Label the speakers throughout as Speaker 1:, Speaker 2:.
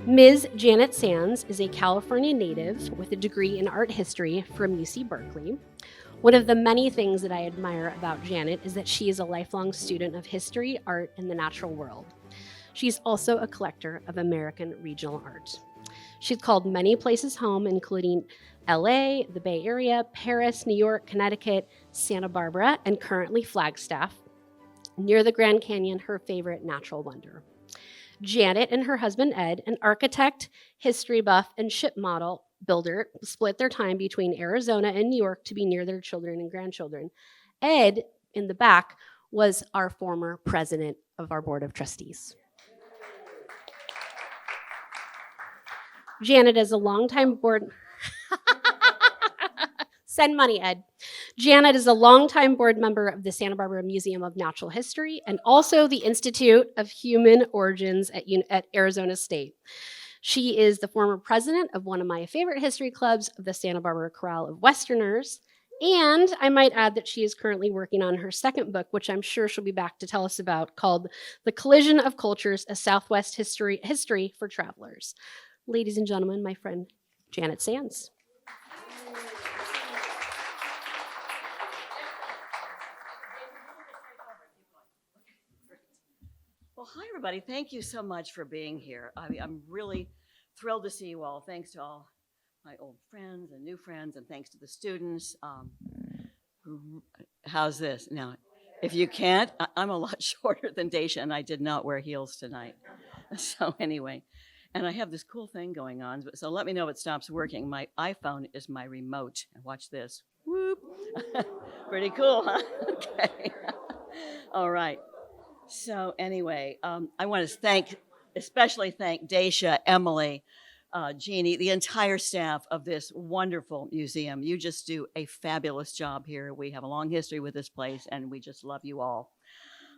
Speaker 1: Ms. Janet Sands is a California native with a degree in art history from UC Berkeley. One of the many things that I admire about Janet is that she is a lifelong student of history, art, and the natural world. She's also a collector of American regional art. She's called many places home, including LA, the Bay Area, Paris, New York, Connecticut, Santa Barbara, and currently Flagstaff, near the Grand Canyon, her favorite natural wonder. Janet and her husband Ed, an architect, history buff, and ship model builder, split their time between Arizona and New York to be near their children and grandchildren. Ed, in the back, was our former president of our board of trustees. Janet is a longtime board... Send money, Ed. Janet is a longtime board member of the Santa Barbara Museum of Natural History and also the Institute of Human Origins at Arizona State. She is the former president of one of my favorite history clubs, the Santa Barbara Chorale of Westerners. And I might add that she is currently working on her second book, which I'm sure she'll be back to tell us about, called The Collision of Cultures, A Southwest History for Travelers. Ladies and gentlemen, my friend Janet Sands.
Speaker 2: Well, hi, everybody. Thank you so much for being here. I'm really thrilled to see you all. Thanks to all my old friends and new friends, and thanks to the students. How's this? Now, if you can't, I'm a lot shorter than Daisha, and I did not wear heels tonight. So anyway, and I have this cool thing going on, so let me know if it stops working. My iPhone is my remote. Watch this. Whoop. Pretty cool, huh? Okay. All right. So anyway, I want to especially thank Daisha, Emily, Jeannie, the entire staff of this wonderful museum. You just do a fabulous job here. We have a long history with this place, and we just love you all.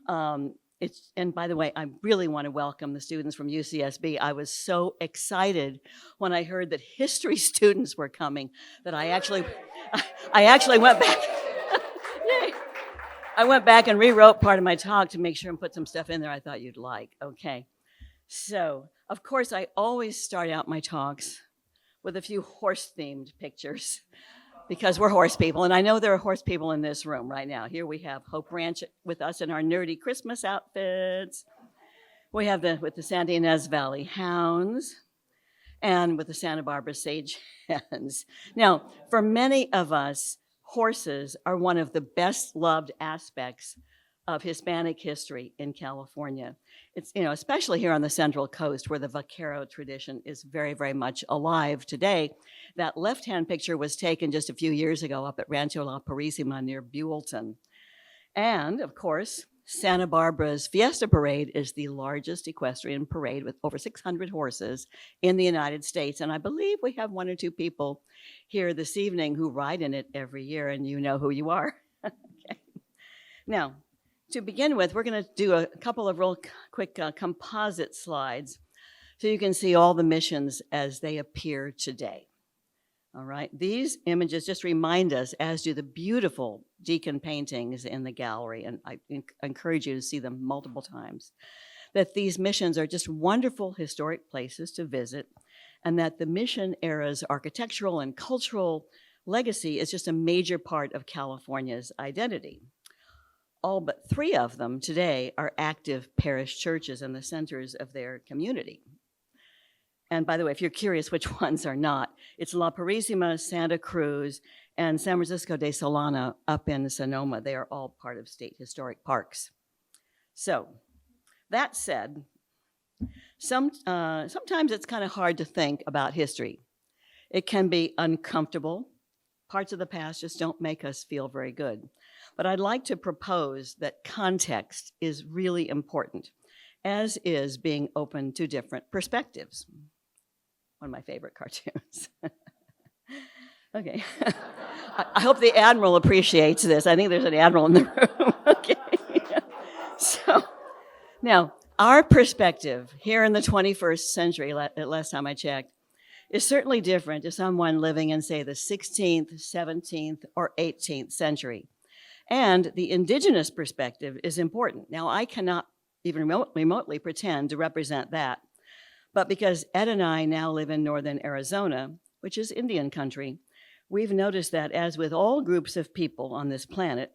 Speaker 2: And by the way, I really want to welcome the students from UCSB. I was so excited when I heard that history students were coming that I actually went back. Yay. I went back and rewrote part of my talk to make sure and put some stuff in there I thought you'd like. Okay. So, of course, I always start out my talks with a few horse-themed pictures because we're horse people, and I know there are horse people in this room right now. Here we have Hope Ranch with us in our nerdy Christmas outfits. We have with the Santa Ynez Valley Hounds and with the Santa Barbara Sage Hens. Now, for many of us, horses are one of the best loved aspects of Hispanic history in California. It's, especially here on the Central Coast where the vaquero tradition is very, very much alive today. That left-hand picture was taken just a few years ago up at Rancho La Purísima near Buellton. And of course, Santa Barbara's Fiesta Parade is the largest equestrian parade with over 600 horses in the United States. And I believe we have one or two people here this evening who ride in it every year, and you know who you are. Okay. Now, to begin with, we're going to do a couple of real quick composite slides so you can see all the missions as they appear today. All right, these images just remind us, as do the beautiful Deacon paintings in the gallery, and I encourage you to see them multiple times, that these missions are just wonderful historic places to visit, and that the mission era's architectural and cultural legacy is just a major part of California's identity. All but 3 of them today are active parish churches and the centers of their community. And by the way, if you're curious which ones are not, it's La Purísima, Santa Cruz, and San Francisco de Solana up in Sonoma. They are all part of state historic parks. So, that said, sometimes it's kind of hard to think about history. It can be uncomfortable, Parts of the past just don't make us feel very good. But I'd like to propose that context is really important, as is being open to different perspectives. One of my favorite cartoons. Okay. I hope the Admiral appreciates this. I think there's an Admiral in the room. Okay. So now, our perspective here in the 21st century, last time I checked, is certainly different to someone living in, say, the 16th, 17th, or 18th century. And the indigenous perspective is important. Now, I cannot even remotely pretend to represent that. But because Ed and I now live in northern Arizona, which is Indian country, we've noticed that, as with all groups of people on this planet,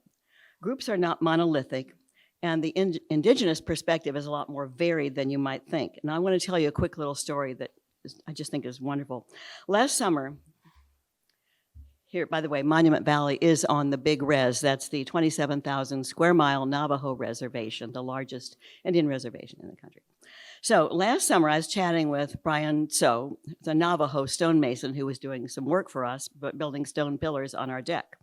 Speaker 2: groups are not monolithic, and the indigenous perspective is a lot more varied than you might think. And I want to tell you a quick little story that I just think is wonderful. Last summer, here, by the way, Monument Valley is on the Big Res. That's the 27,000 square mile Navajo reservation, the largest Indian reservation in the country. So last summer, I was chatting with Brian So, the Navajo stonemason who was doing some work for us, but building stone pillars on our deck.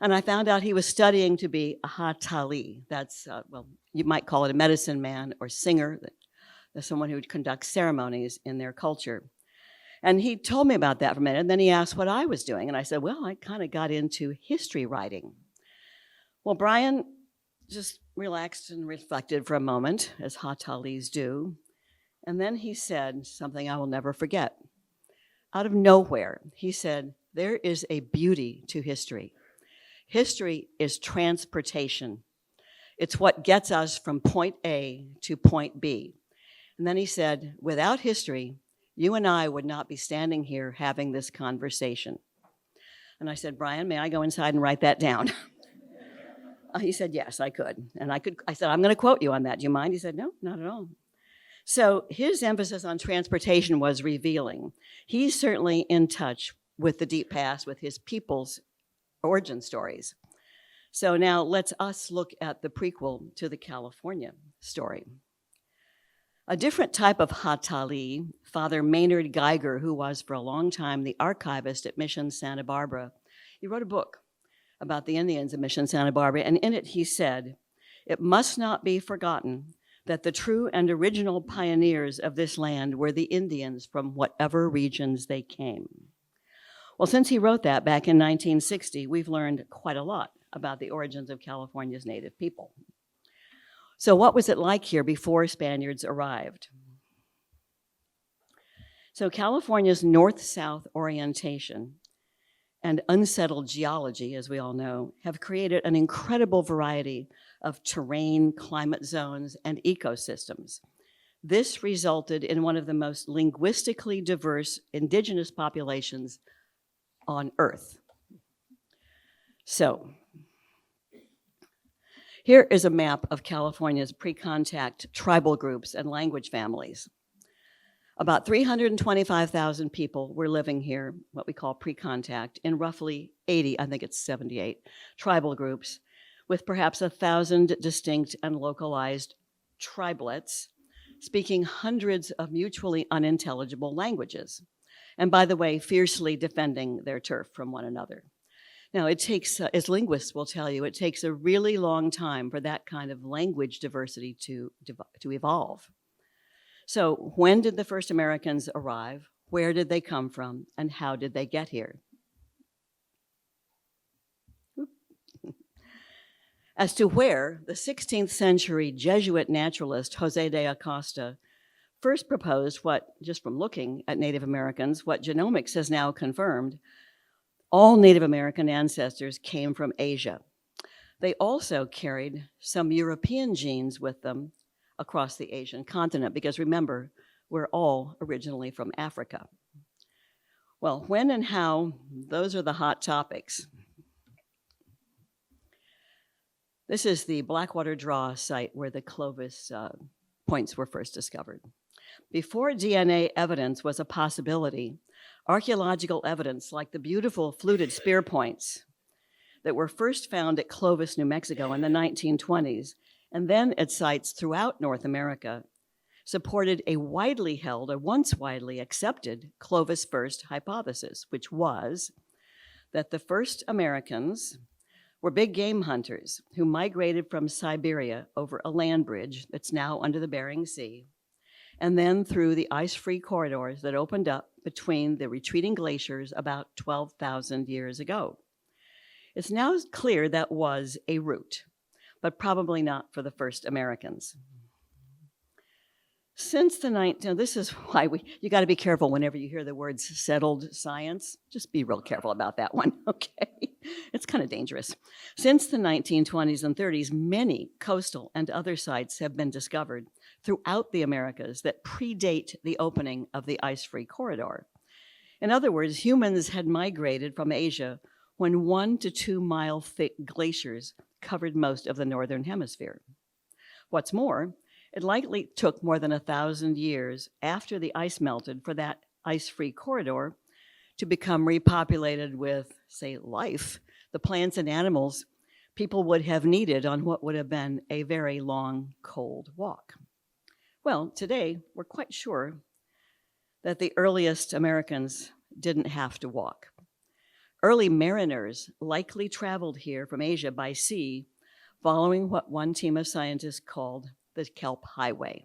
Speaker 2: And I found out he was studying to be a hatali. That's, well, you might call it a medicine man or singer, someone who conducts ceremonies in their culture. And he told me about that for a minute, and then he asked what I was doing. And I said, well, I kind of got into history writing. Well, Brian just relaxed and reflected for a moment, as hatalis do. And then he said something I will never forget. Out of nowhere, he said, there is a beauty to history. History is transportation. It's what gets us from point A to point B. And then he said, without history, you and I would not be standing here having this conversation. And I said, Brian, may I go inside and write that down? He said, yes, I could. And I said, I'm going to quote you on that. Do you mind? He said, no, not at all. So his emphasis on transportation was revealing. He's certainly in touch with the deep past, with his people's origin stories. So now let's us look at the prequel to the California story. A different type of hatali, Father Maynard Geiger, who was for a long time the archivist at Mission Santa Barbara, he wrote a book about the Indians of Mission Santa Barbara, and in it he said, it must not be forgotten that the true and original pioneers of this land were the Indians from whatever regions they came. Well, since he wrote that back in 1960, we've learned quite a lot about the origins of California's native people. So what was it like here before Spaniards arrived? So California's north-south orientation and unsettled geology, as we all know, have created an incredible variety of terrain, climate zones, and ecosystems. This resulted in one of the most linguistically diverse indigenous populations on Earth. So, here is a map of California's pre-contact tribal groups and language families. About 325,000 people were living here, what we call pre-contact, in roughly 80, I think it's 78, tribal groups, with perhaps 1,000 distinct and localized triblets, speaking hundreds of mutually unintelligible languages. And by the way, fiercely defending their turf from one another. Now, it takes, as linguists will tell you, it takes a really long time for that kind of language diversity to evolve. So when did the first Americans arrive? Where did they come from? And how did they get here? As to where, the 16th century Jesuit naturalist Jose de Acosta first proposed what, just from looking at Native Americans, what genomics has now confirmed, all Native American ancestors came from Asia. They also carried some European genes with them across the Asian continent, because remember, we're all originally from Africa. Well, when and how, those are the hot topics. This is the Blackwater Draw site where the Clovis points were first discovered. Before DNA evidence was a possibility, archaeological evidence like the beautiful fluted spear points that were first found at Clovis, New Mexico in the 1920s, and then at sites throughout North America, supported a widely held, or once widely accepted, Clovis first hypothesis, which was that the first Americans were big game hunters who migrated from Siberia over a land bridge that's now under the Bering Sea, and then through the ice-free corridors that opened up between the retreating glaciers about 12,000 years ago. It's now clear that was a route, but probably not for the first Americans. Since the now this is why you got to be careful whenever you hear the words settled science. Just be real careful about that one, okay? It's kind of dangerous. Since the 1920s and 30s, many coastal and other sites have been discovered throughout the Americas that predate the opening of the ice-free corridor. In other words, humans had migrated from Asia when 1 to 2 mile thick glaciers covered most of the northern hemisphere. What's more, it likely took more than 1,000 years after the ice melted for that ice-free corridor to become repopulated with, say, life, the plants and animals people would have needed on what would have been a very long, cold walk. Well, today, we're quite sure that the earliest Americans didn't have to walk. Early mariners likely traveled here from Asia by sea, following what one team of scientists called the Kelp Highway.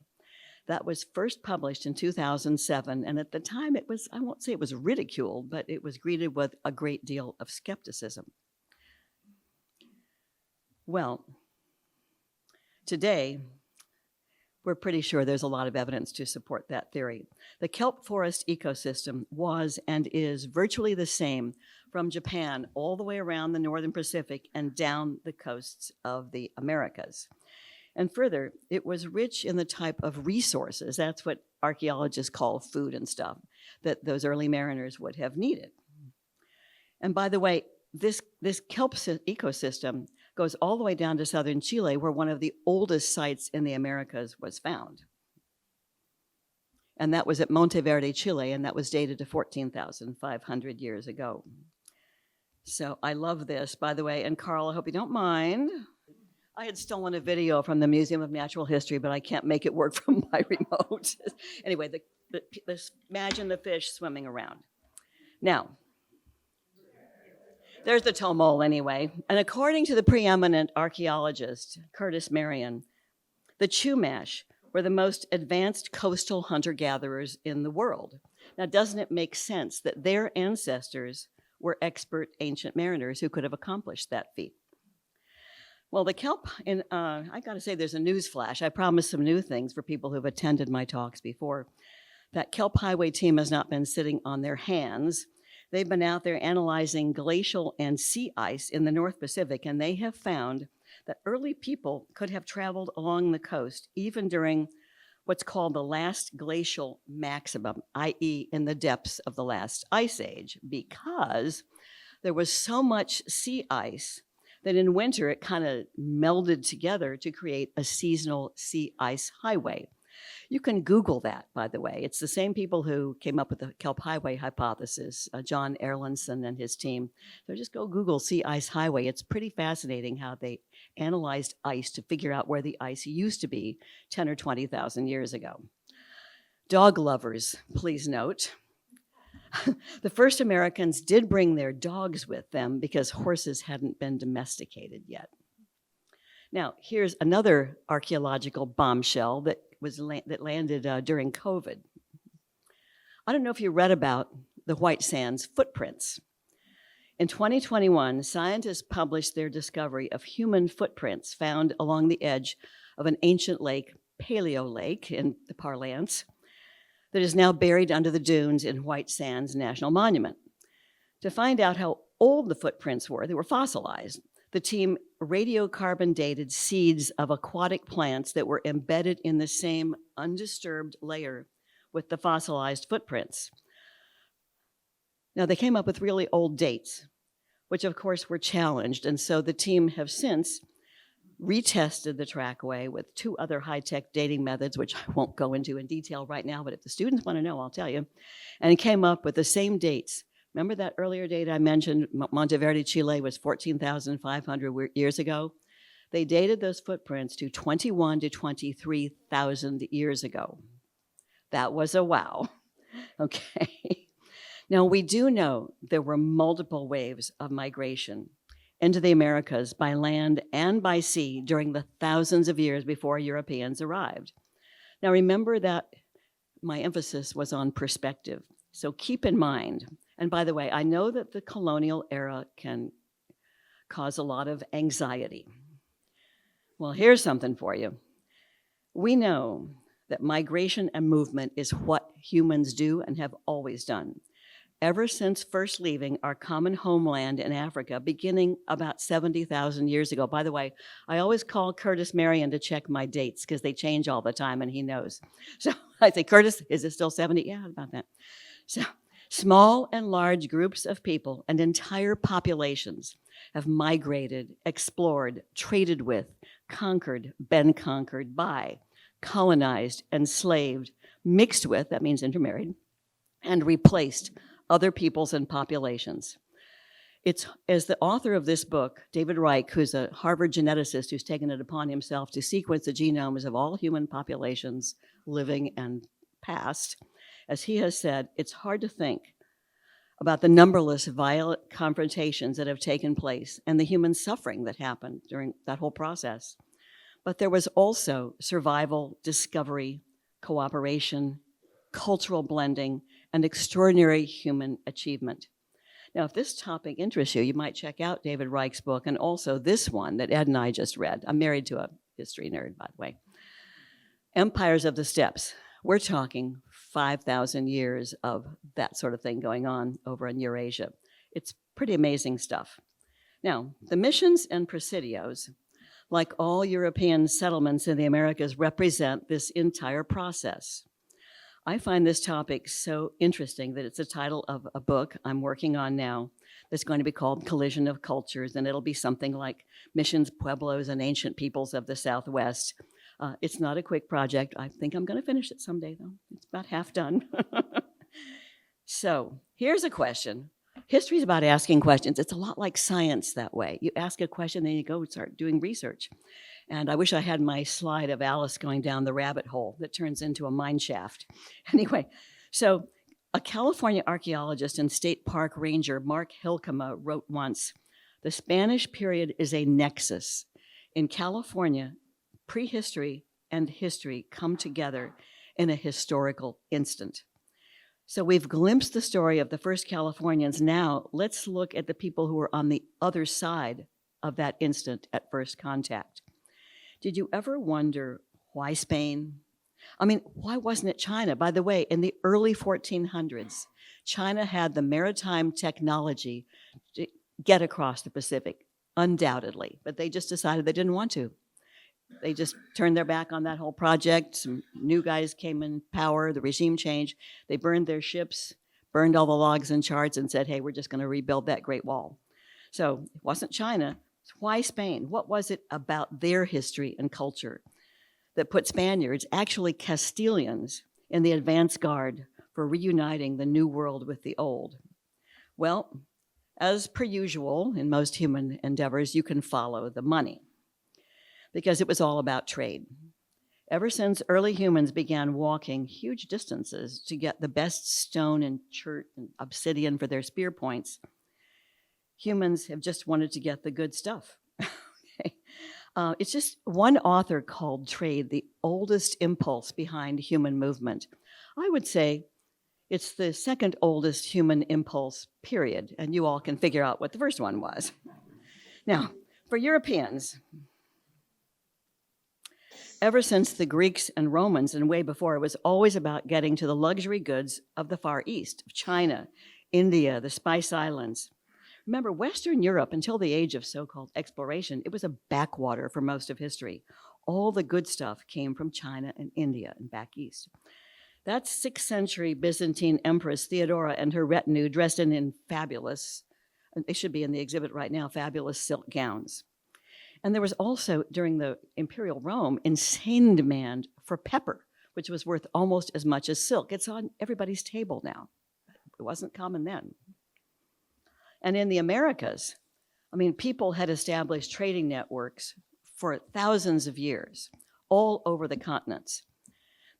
Speaker 2: That was first published in 2007, and at the time it was, I won't say it was ridiculed, but it was greeted with a great deal of skepticism. Well, today, we're pretty sure there's a lot of evidence to support that theory. The kelp forest ecosystem was and is virtually the same from Japan all the way around the northern Pacific and down the coasts of the Americas. And further, it was rich in the type of resources, that's what archaeologists call food and stuff, that those early mariners would have needed. And by the way, this kelp ecosystem goes all the way down to southern Chile, where one of the oldest sites in the Americas was found. And that was at Monteverde, Chile, and that was dated to 14,500 years ago. So I love this, by the way, and Carl, I hope you don't mind. I had stolen a video from the Museum of Natural History, but I can't make it work from my remote. Anyway, imagine the fish swimming around. Now, there's the tomole anyway. And according to the preeminent archaeologist, Curtis Marion, the Chumash were the most advanced coastal hunter-gatherers in the world. Now, doesn't it make sense that their ancestors were expert ancient mariners who could have accomplished that feat? Well, the kelp, I gotta say there's a news flash. I promised some new things for people who've attended my talks before. That Kelp Highway team has not been sitting on their hands. They've been out there analyzing glacial and sea ice in the North Pacific, and they have found that early people could have traveled along the coast even during what's called the last glacial maximum, i.e. in the depths of the last ice age, because there was so much sea ice that in winter it kind of melded together to create a seasonal sea ice highway. You can Google that, by the way. It's the same people who came up with the Kelp Highway hypothesis, John Erlandson and his team. So just go Google sea ice highway. It's pretty fascinating how they analyzed ice to figure out where the ice used to be 10 or 20,000 years ago. Dog lovers, please note. The first Americans did bring their dogs with them because horses hadn't been domesticated yet. Now, here's another archaeological bombshell that landed during COVID. I don't know if you read about the White Sands footprints. In 2021, scientists published their discovery of human footprints found along the edge of an ancient lake, Paleo Lake in the parlance, that is now buried under the dunes in White Sands National Monument. To find out how old the footprints were, they were fossilized. The team radiocarbon dated seeds of aquatic plants that were embedded in the same undisturbed layer with the fossilized footprints. Now, they came up with really old dates, which of course were challenged, and so the team have since retested the trackway with 2 other high-tech dating methods, which I won't go into in detail right now, but if the students want to know, I'll tell you, and came up with the same dates. Remember that earlier date I mentioned, Monteverde, Chile was 14,500 years ago? They dated those footprints to 21 to 23,000 years ago. That was a wow, okay. Now, we do know there were multiple waves of migration into the Americas by land and by sea during the thousands of years before Europeans arrived. Now, remember that my emphasis was on perspective. So keep in mind, and by the way, I know that the colonial era can cause a lot of anxiety. Well, here's something for you. We know that migration and movement is what humans do and have always done, ever since first leaving our common homeland in Africa, beginning about 70,000 years ago. By the way, I always call Curtis Marion to check my dates because they change all the time and he knows. So I say, Curtis, is it still 70? Yeah, about that. So small and large groups of people and entire populations have migrated, explored, traded with, conquered, been conquered by, colonized, enslaved, mixed with, that means intermarried, and replaced other peoples and populations. It's as the author of this book, David Reich, who's a Harvard geneticist who's taken it upon himself to sequence the genomes of all human populations, living and past, as he has said, it's hard to think about the numberless violent confrontations that have taken place and the human suffering that happened during that whole process. But there was also survival, discovery, cooperation, cultural blending, and extraordinary human achievement. Now, if this topic interests you, you might check out David Reich's book and also this one that Ed and I just read. I'm married to a history nerd, by the way. Empires of the Steppes. We're talking 5,000 years of that sort of thing going on over in Eurasia. It's pretty amazing stuff. Now, the missions and presidios, like all European settlements in the Americas, represent this entire process. I find this topic so interesting that it's the title of a book I'm working on now that's going to be called Collision of Cultures, and it'll be something like Missions, Pueblos, and Ancient Peoples of the Southwest. It's not a quick project. I think I'm going to finish it someday, though. It's about half done. So here's a question. History is about asking questions. It's a lot like science that way. You ask a question, then you go and start doing research. And I wish I had my slide of Alice going down the rabbit hole that turns into a mine shaft. Anyway, so a California archaeologist and state park ranger, Mark Hilkema, wrote once, "The Spanish period is a nexus. In California, prehistory and history come together in a historical instant." So we've glimpsed the story of the first Californians. Now let's look at the people who were on the other side of that instant at first contact. Did you ever wonder why Spain? I mean, why wasn't it China? By the way, in the early 1400s, China had the maritime technology to get across the Pacific, undoubtedly, but they just decided they didn't want to. They just turned their back on that whole project. Some new guys came in power, the regime changed. They burned their ships, burned all the logs and charts, and said, hey, we're just going to rebuild that Great Wall. So it wasn't China. Why Spain? What was it about their history and culture that put Spaniards, actually Castilians, in the advance guard for reuniting the new world with the old? Well, as per usual in most human endeavors, you can follow the money because it was all about trade. Ever since early humans began walking huge distances to get the best stone and chert and obsidian for their spear points, humans have just wanted to get the good stuff. Okay. It's just one author called trade the oldest impulse behind human movement. I would say it's the second oldest human impulse, period, and you all can figure out what the first one was. Now, for Europeans, ever since the Greeks and Romans and way before, it was always about getting to the luxury goods of the Far East, of China, India, the Spice Islands. Remember, Western Europe, until the age of so-called exploration, it was a backwater for most of history. All the good stuff came from China and India and back east. That 6th century Byzantine Empress Theodora and her retinue dressed in fabulous, they should be in the exhibit right now, fabulous silk gowns. And there was also, during the imperial Rome, insane demand for pepper, which was worth almost as much as silk. It's on everybody's table now. It wasn't common then. And in the Americas, I mean, people had established trading networks for thousands of years all over the continents.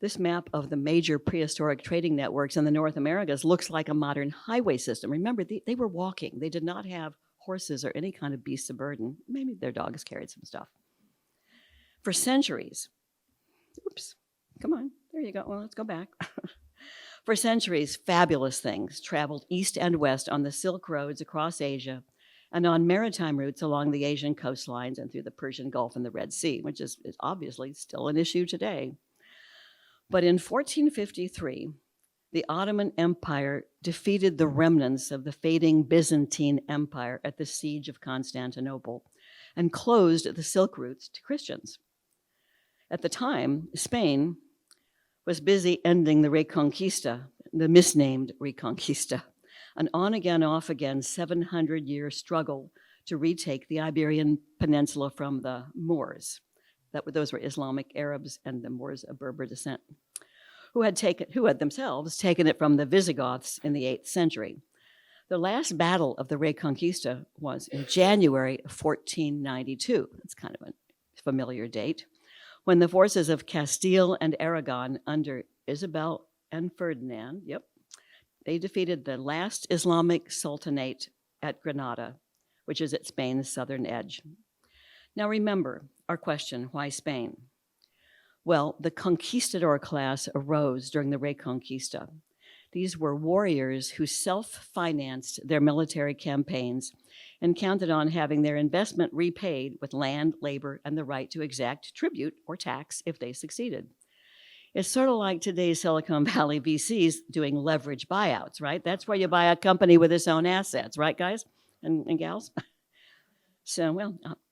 Speaker 2: This map of the major prehistoric trading networks in the North Americas looks like a modern highway system. Remember, they were walking. They did not have horses or any kind of beasts of burden. Maybe their dogs carried some stuff. For centuries, oops, come on, there you go. Well, let's go back. For centuries, fabulous things traveled east and west on the Silk Roads across Asia and on maritime routes along the Asian coastlines and through the Persian Gulf and the Red Sea, which is obviously still an issue today. But in 1453, the Ottoman Empire defeated the remnants of the fading Byzantine Empire at the Siege of Constantinople and closed the Silk routes to Christians. At the time, Spain was busy ending the Reconquista, the misnamed Reconquista, an on-again, off-again 700-year struggle to retake the Iberian Peninsula from the Moors. Those were Islamic Arabs and the Moors of Berber descent, who had themselves taken it from the Visigoths in the 8th century. The last battle of the Reconquista was in January of 1492. That's kind of a familiar date, when the forces of Castile and Aragon under Isabel and Ferdinand, they defeated the last Islamic sultanate at Granada, which is at Spain's southern edge. Now remember our question, why Spain? Well, the conquistador class arose during the Reconquista. These were warriors who self-financed their military campaigns and counted on having their investment repaid with land, labor, and the right to exact tribute or tax if they succeeded. It's sort of like today's Silicon Valley VCs doing leverage buyouts, right? That's where you buy a company with its own assets, right, guys and gals? So,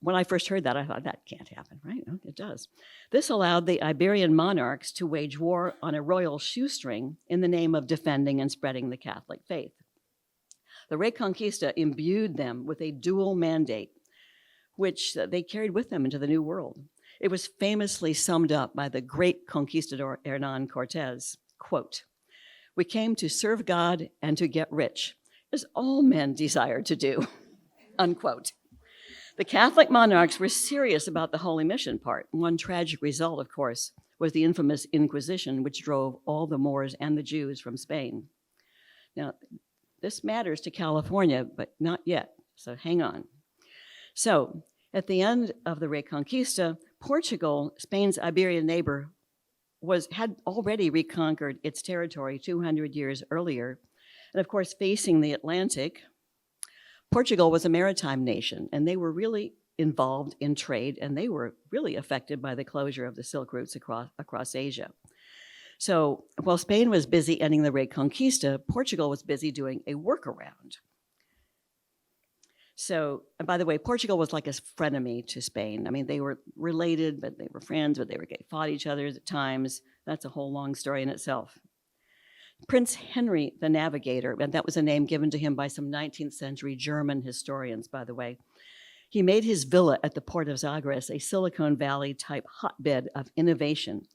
Speaker 2: when I first heard that, I thought, that can't happen, right? No, it does. This allowed the Iberian monarchs to wage war on a royal shoestring in the name of defending and spreading the Catholic faith. The Reconquista imbued them with a dual mandate, which they carried with them into the New World. It was famously summed up by the great conquistador Hernan Cortez, quote, "We came to serve God and to get rich, as all men desire to do," unquote. The Catholic monarchs were serious about the holy mission part. One tragic result, of course, was the infamous Inquisition, which drove all the Moors and the Jews from Spain. Now, this matters to California, but not yet, so hang on. So, at the end of the Reconquista, Portugal, Spain's Iberian neighbor, had already reconquered its territory 200 years earlier. And of course, facing the Atlantic, Portugal was a maritime nation, and they were really involved in trade, and they were really affected by the closure of the Silk routes across Asia. So while Spain was busy ending the Reconquista, Portugal was busy doing a workaround. So, and by the way, Portugal was like a frenemy to Spain. I mean, they were related, but they were friends, but they fought each other at times. That's a whole long story in itself. Prince Henry the Navigator, and that was a name given to him by some 19th century German historians, by the way. He made his villa at the port of Zagros a Silicon Valley type hotbed of innovation,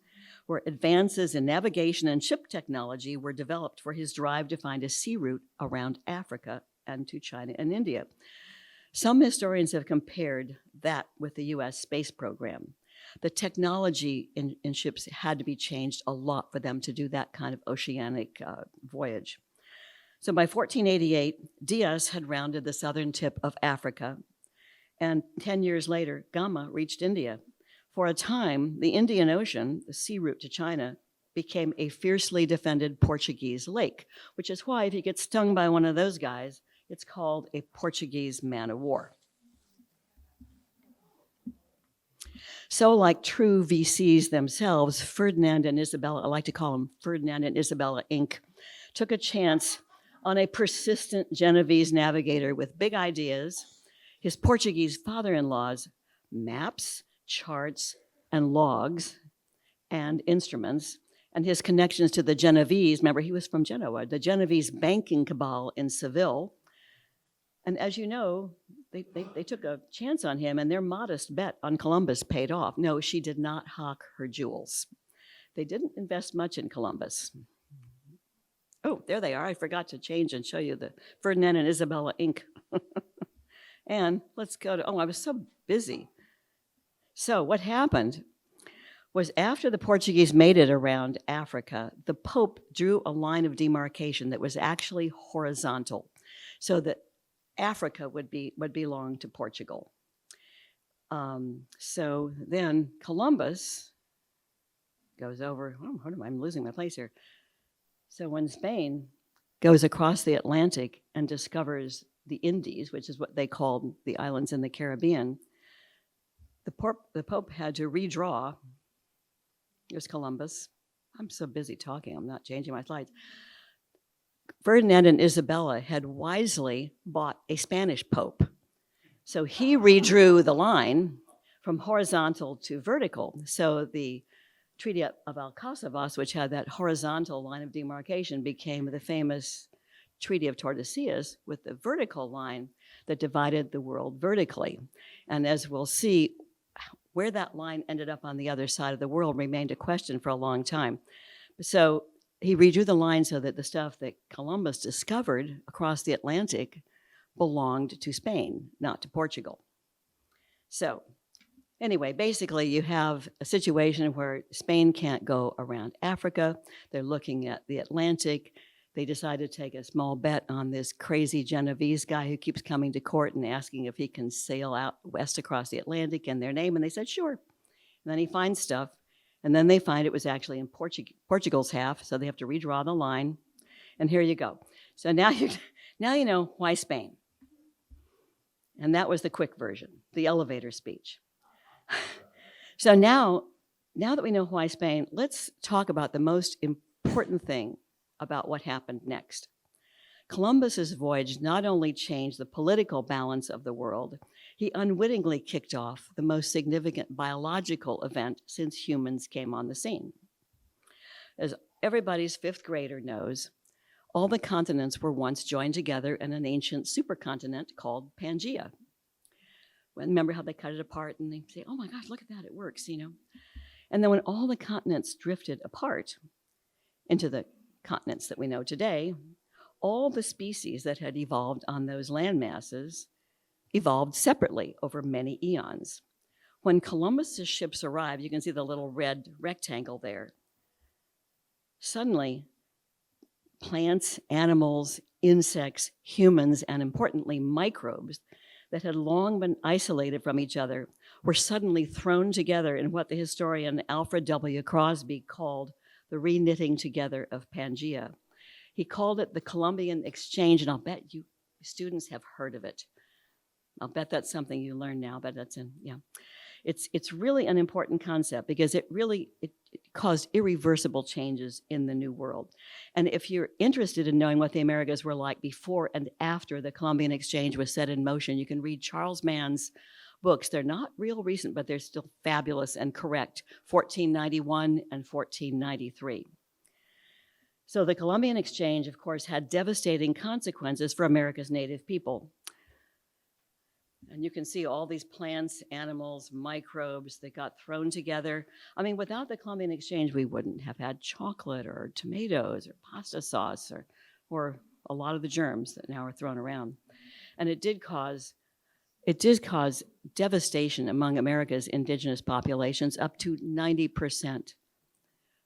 Speaker 2: where advances in navigation and ship technology were developed for his drive to find a sea route around Africa and to China and India. Some historians have compared that with the US space program. The technology in ships had to be changed a lot for them to do that kind of oceanic voyage. So by 1488, Diaz had rounded the southern tip of Africa, and 10 years later, Gama reached India. For a time, the Indian Ocean, the sea route to China, became a fiercely defended Portuguese lake, which is why if you get stung by one of those guys, it's called a Portuguese man-of-war. So like true VCs themselves, Ferdinand and Isabella, I like to call them Ferdinand and Isabella Inc., took a chance on a persistent Genovese navigator with big ideas, his Portuguese father-in-law's maps, charts, and logs, and instruments, and his connections to the Genovese. Remember, he was from Genoa, the Genovese banking cabal in Seville. And as you know, they took a chance on him, and their modest bet on Columbus paid off. No, she did not hawk her jewels. They didn't invest much in Columbus. Oh, there they are. I forgot to change and show you the Ferdinand and Isabella Inc. And let's go to, I was so busy. So what happened? was after the Portuguese made it around Africa, the Pope drew a line of demarcation that was actually horizontal, so that Africa would belong to Portugal. So then Columbus goes over. Oh, I'm losing my place here. So when Spain goes across the Atlantic and discovers the Indies, which is what they called the islands in the Caribbean, the Pope had to redraw. Here's Columbus. I'm so busy talking, I'm not changing my slides. Ferdinand and Isabella had wisely bought a Spanish Pope. So he redrew the line from horizontal to vertical. So the Treaty of Alcazabas, which had that horizontal line of demarcation, became the famous Treaty of Tordesillas with the vertical line that divided the world vertically. And as we'll see, where that line ended up on the other side of the world remained a question for a long time. So he redrew the line so that the stuff that Columbus discovered across the Atlantic belonged to Spain, not to Portugal. So anyway, basically you have a situation where Spain can't go around Africa. They're looking at the Atlantic. They decided to take a small bet on this crazy Genovese guy who keeps coming to court and asking if he can sail out west across the Atlantic in their name, and they said, sure. And then he finds stuff, and then they find it was actually in Portugal's half, so they have to redraw the line, and here you go. So now you know why Spain. And that was the quick version, the elevator speech. So now that we know why Spain, let's talk about the most important thing about what happened next. Columbus's voyage not only changed the political balance of the world, he unwittingly kicked off the most significant biological event since humans came on the scene. As everybody's fifth grader knows, all the continents were once joined together in an ancient supercontinent called Pangaea. Remember how they cut it apart and they say, oh my gosh, look at that, it works, you know? And then when all the continents drifted apart into the continents that we know today, all the species that had evolved on those land masses evolved separately over many eons. When Columbus's ships arrived, you can see the little red rectangle there. Suddenly, plants, animals, insects, humans, and importantly, microbes that had long been isolated from each other were suddenly thrown together in what the historian Alfred W. Crosby called the re-knitting together of Pangaea. He called it the Columbian Exchange, and I'll bet you students have heard of it. I'll bet that's something you learn now, but that's it's really an important concept because it caused irreversible changes in the New World. And if you're interested in knowing what the Americas were like before and after the Columbian Exchange was set in motion, you can read Charles Mann's books. They're not real recent, but they're still fabulous and correct, 1491 and 1493. So the Columbian Exchange, of course, had devastating consequences for America's native people. And you can see all these plants, animals, microbes that got thrown together. I mean, without the Columbian Exchange, we wouldn't have had chocolate or tomatoes or pasta sauce or a lot of the germs that now are thrown around. And it did cause devastation among America's indigenous populations. Up to 90%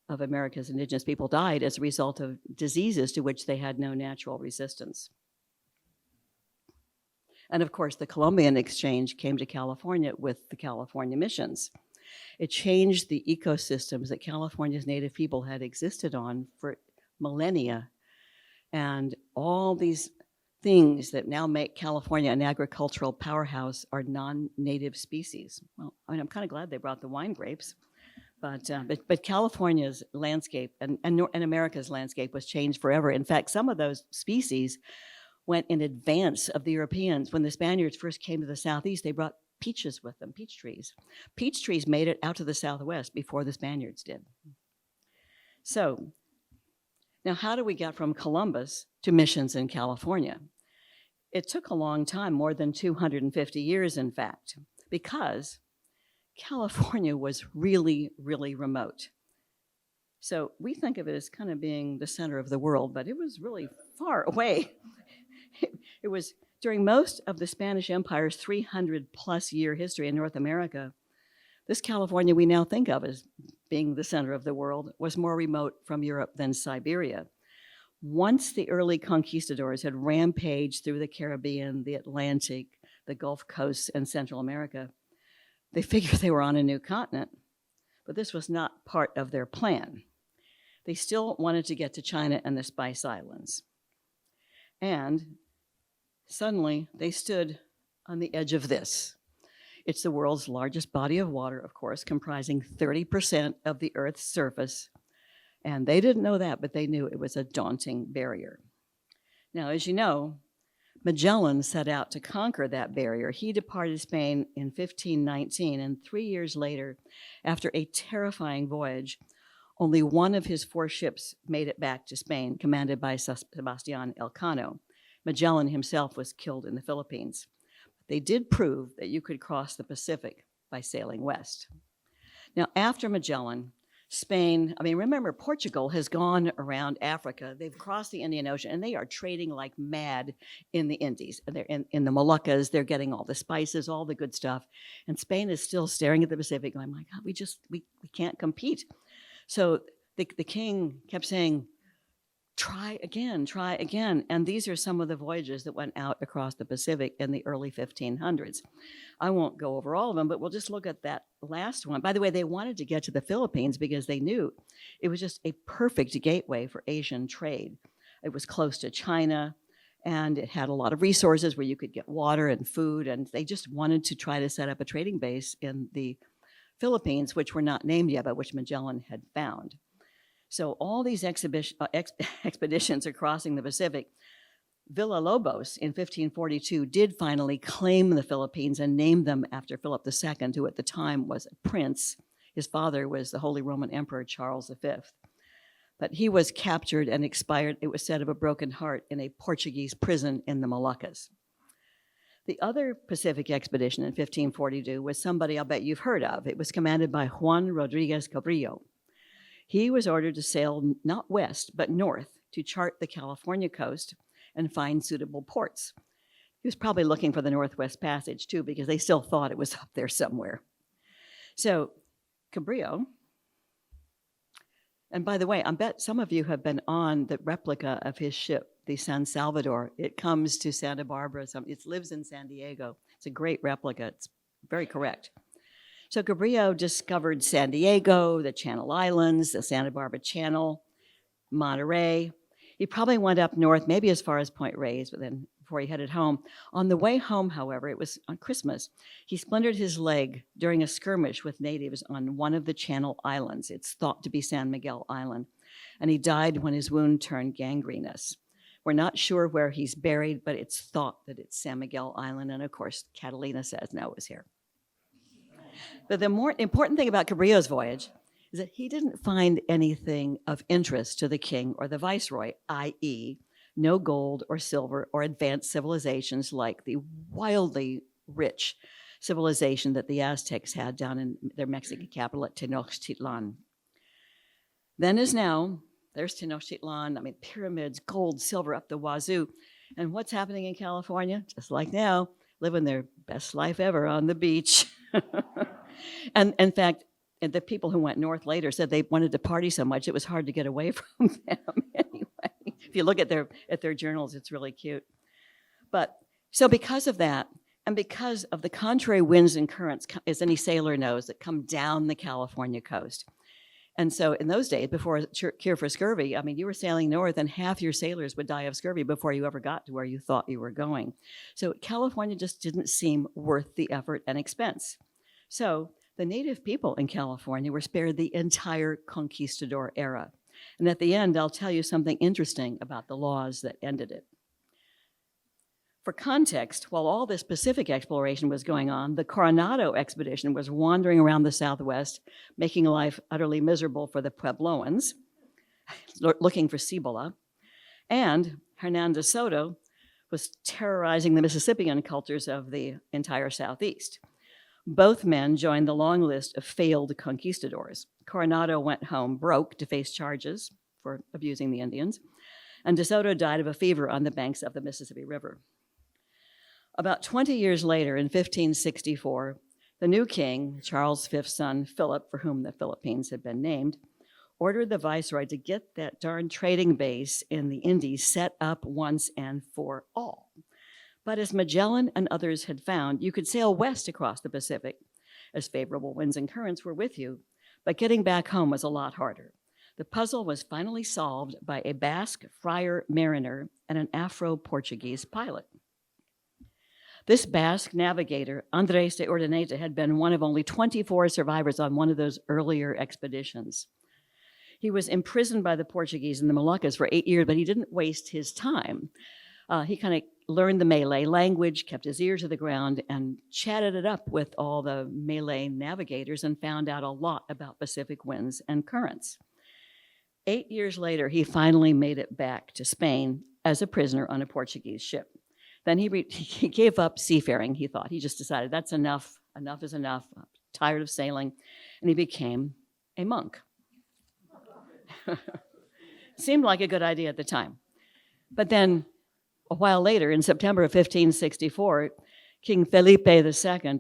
Speaker 2: of America's indigenous people died as a result of diseases to which they had no natural resistance. And of course, the Columbian Exchange came to California with the California missions. It changed the ecosystems that California's native people had existed on for millennia. And all these things that now make California an agricultural powerhouse are non-native species. Well, I mean, I'm kind of glad they brought the wine grapes, but California's landscape and America's landscape was changed forever. In fact, some of those species went in advance of the Europeans. When the Spaniards first came to the Southeast, they brought peaches with them, peach trees. Peach trees made it out to the Southwest before the Spaniards did. So now how do we get from Columbus to missions in California? It took a long time, more than 250 years, in fact, because California was really, really remote. So we think of it as kind of being the center of the world, but it was really far away. It was during most of the Spanish Empire's 300 plus year history in North America, This California we now think of as being the center of the world was more remote from Europe than Siberia. Once the early conquistadors had rampaged through the Caribbean, the Atlantic, the Gulf coasts, and Central America, they figured they were on a new continent. But this was not part of their plan. They still wanted to get to China and the Spice Islands. And suddenly they stood on the edge of this. It's the world's largest body of water, of course, comprising 30% of the Earth's surface. And they didn't know that, but they knew it was a daunting barrier. Now, as you know, Magellan set out to conquer that barrier. He departed Spain in 1519, and 3 years later, after a terrifying voyage, only one of his 4 ships made it back to Spain, commanded by Sebastián Elcano. Magellan himself was killed in the Philippines. They did prove that you could cross the Pacific by sailing west. Now, after Magellan, Spain, remember, Portugal has gone around Africa. They've crossed the Indian Ocean, and they are trading like mad in the Indies. They're in the Moluccas. They're getting all the spices, all the good stuff. And Spain is still staring at the Pacific, going, my God, we can't compete. So the king kept saying, try again. And these are some of the voyages that went out across the Pacific in the early 1500s. I won't go over all of them, but we'll just look at that last one. By the way, they wanted to get to the Philippines because they knew it was just a perfect gateway for Asian trade. It was close to China, and it had a lot of resources where you could get water and food, and they just wanted to try to set up a trading base in the Philippines, which were not named yet, but which Magellan had found. So all these expeditions are crossing the Pacific. Villalobos in 1542 did finally claim the Philippines and name them after Philip II, who at the time was a prince. His father was the Holy Roman Emperor Charles V. But he was captured and expired, it was said, of a broken heart in a Portuguese prison in the Moluccas. The other Pacific expedition in 1542 was somebody I'll bet you've heard of. It was commanded by Juan Rodriguez Cabrillo. He was ordered to sail not west, but north to chart the California coast and find suitable ports. He was probably looking for the Northwest Passage too, because they still thought it was up there somewhere. So Cabrillo, and by the way, I bet some of you have been on the replica of his ship, the San Salvador. It comes to Santa Barbara. It lives in San Diego. It's a great replica. It's very correct. So Cabrillo discovered San Diego, the Channel Islands, the Santa Barbara Channel, Monterey. He probably went up north, maybe as far as Point Reyes, but then before he headed home. On the way home, however, it was on Christmas, he splintered his leg during a skirmish with natives on one of the Channel Islands. It's thought to be San Miguel Island. And he died when his wound turned gangrenous. We're not sure where he's buried, but it's thought that it's San Miguel Island. And of course, Catalina says, no, it was here. But the more important thing about Cabrillo's voyage is that he didn't find anything of interest to the king or the viceroy, i.e., no gold or silver or advanced civilizations like the wildly rich civilization that the Aztecs had down in their Mexican capital at Tenochtitlan. Then as now, there's Tenochtitlan, pyramids, gold, silver up the wazoo. And what's happening in California? Just like now, living their best life ever on the beach. And in fact, the people who went north later said they wanted to party so much it was hard to get away from them anyway. If you look at their journals, it's really cute. But so because of that, and because of the contrary winds and currents, as any sailor knows, that come down the California coast. And so in those days, before cure for scurvy, you were sailing north and half your sailors would die of scurvy before you ever got to where you thought you were going. So California just didn't seem worth the effort and expense. So the native people in California were spared the entire conquistador era. And at the end, I'll tell you something interesting about the laws that ended it. For context, while all this Pacific exploration was going on, the Coronado expedition was wandering around the Southwest, making life utterly miserable for the Puebloans, looking for Cibola. And Hernan de Soto was terrorizing the Mississippian cultures of the entire Southeast. Both men joined the long list of failed conquistadors. Coronado went home broke to face charges for abusing the Indians, and De Soto died of a fever on the banks of the Mississippi River. About 20 years later, in 1564, The new king, Charles V's son, Philip, for whom the Philippines had been named, ordered the viceroy to get that darn trading base in the Indies set up once and for all. But as Magellan and others had found, you could sail west across the Pacific, as favorable winds and currents were with you, but getting back home was a lot harder. The puzzle was finally solved by a Basque friar mariner and an Afro-Portuguese pilot. This Basque navigator, Andrés de Urdaneta, had been one of only 24 survivors on one of those earlier expeditions. He was imprisoned by the Portuguese in the Moluccas for 8 years, but he didn't waste his time. He kind of learned the Malay language, kept his ear to the ground, and chatted it up with all the Malay navigators and found out a lot about Pacific winds and currents. 8 years later, he finally made it back to Spain as a prisoner on a Portuguese ship. Then he gave up seafaring, he thought. He just decided, that's enough. Enough is enough. I'm tired of sailing. And he became a monk. Seemed like a good idea at the time. But then, a while later, in September of 1564, King Felipe II,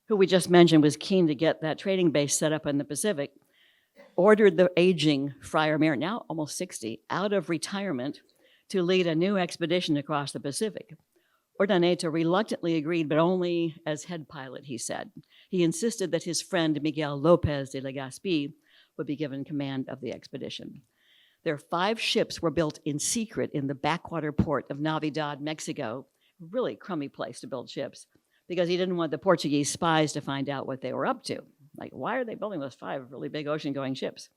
Speaker 2: who we just mentioned was keen to get that trading base set up in the Pacific, ordered the aging Friar Mariner, now almost 60, out of retirement to lead a new expedition across the Pacific. Urdaneta reluctantly agreed, but only as head pilot, he said. He insisted that his friend Miguel Lopez de Legazpi would be given command of the expedition. Their 5 ships were built in secret in the backwater port of Navidad, Mexico, a really crummy place to build ships, because he didn't want the Portuguese spies to find out what they were up to. Like, why are they building those 5 really big ocean-going ships?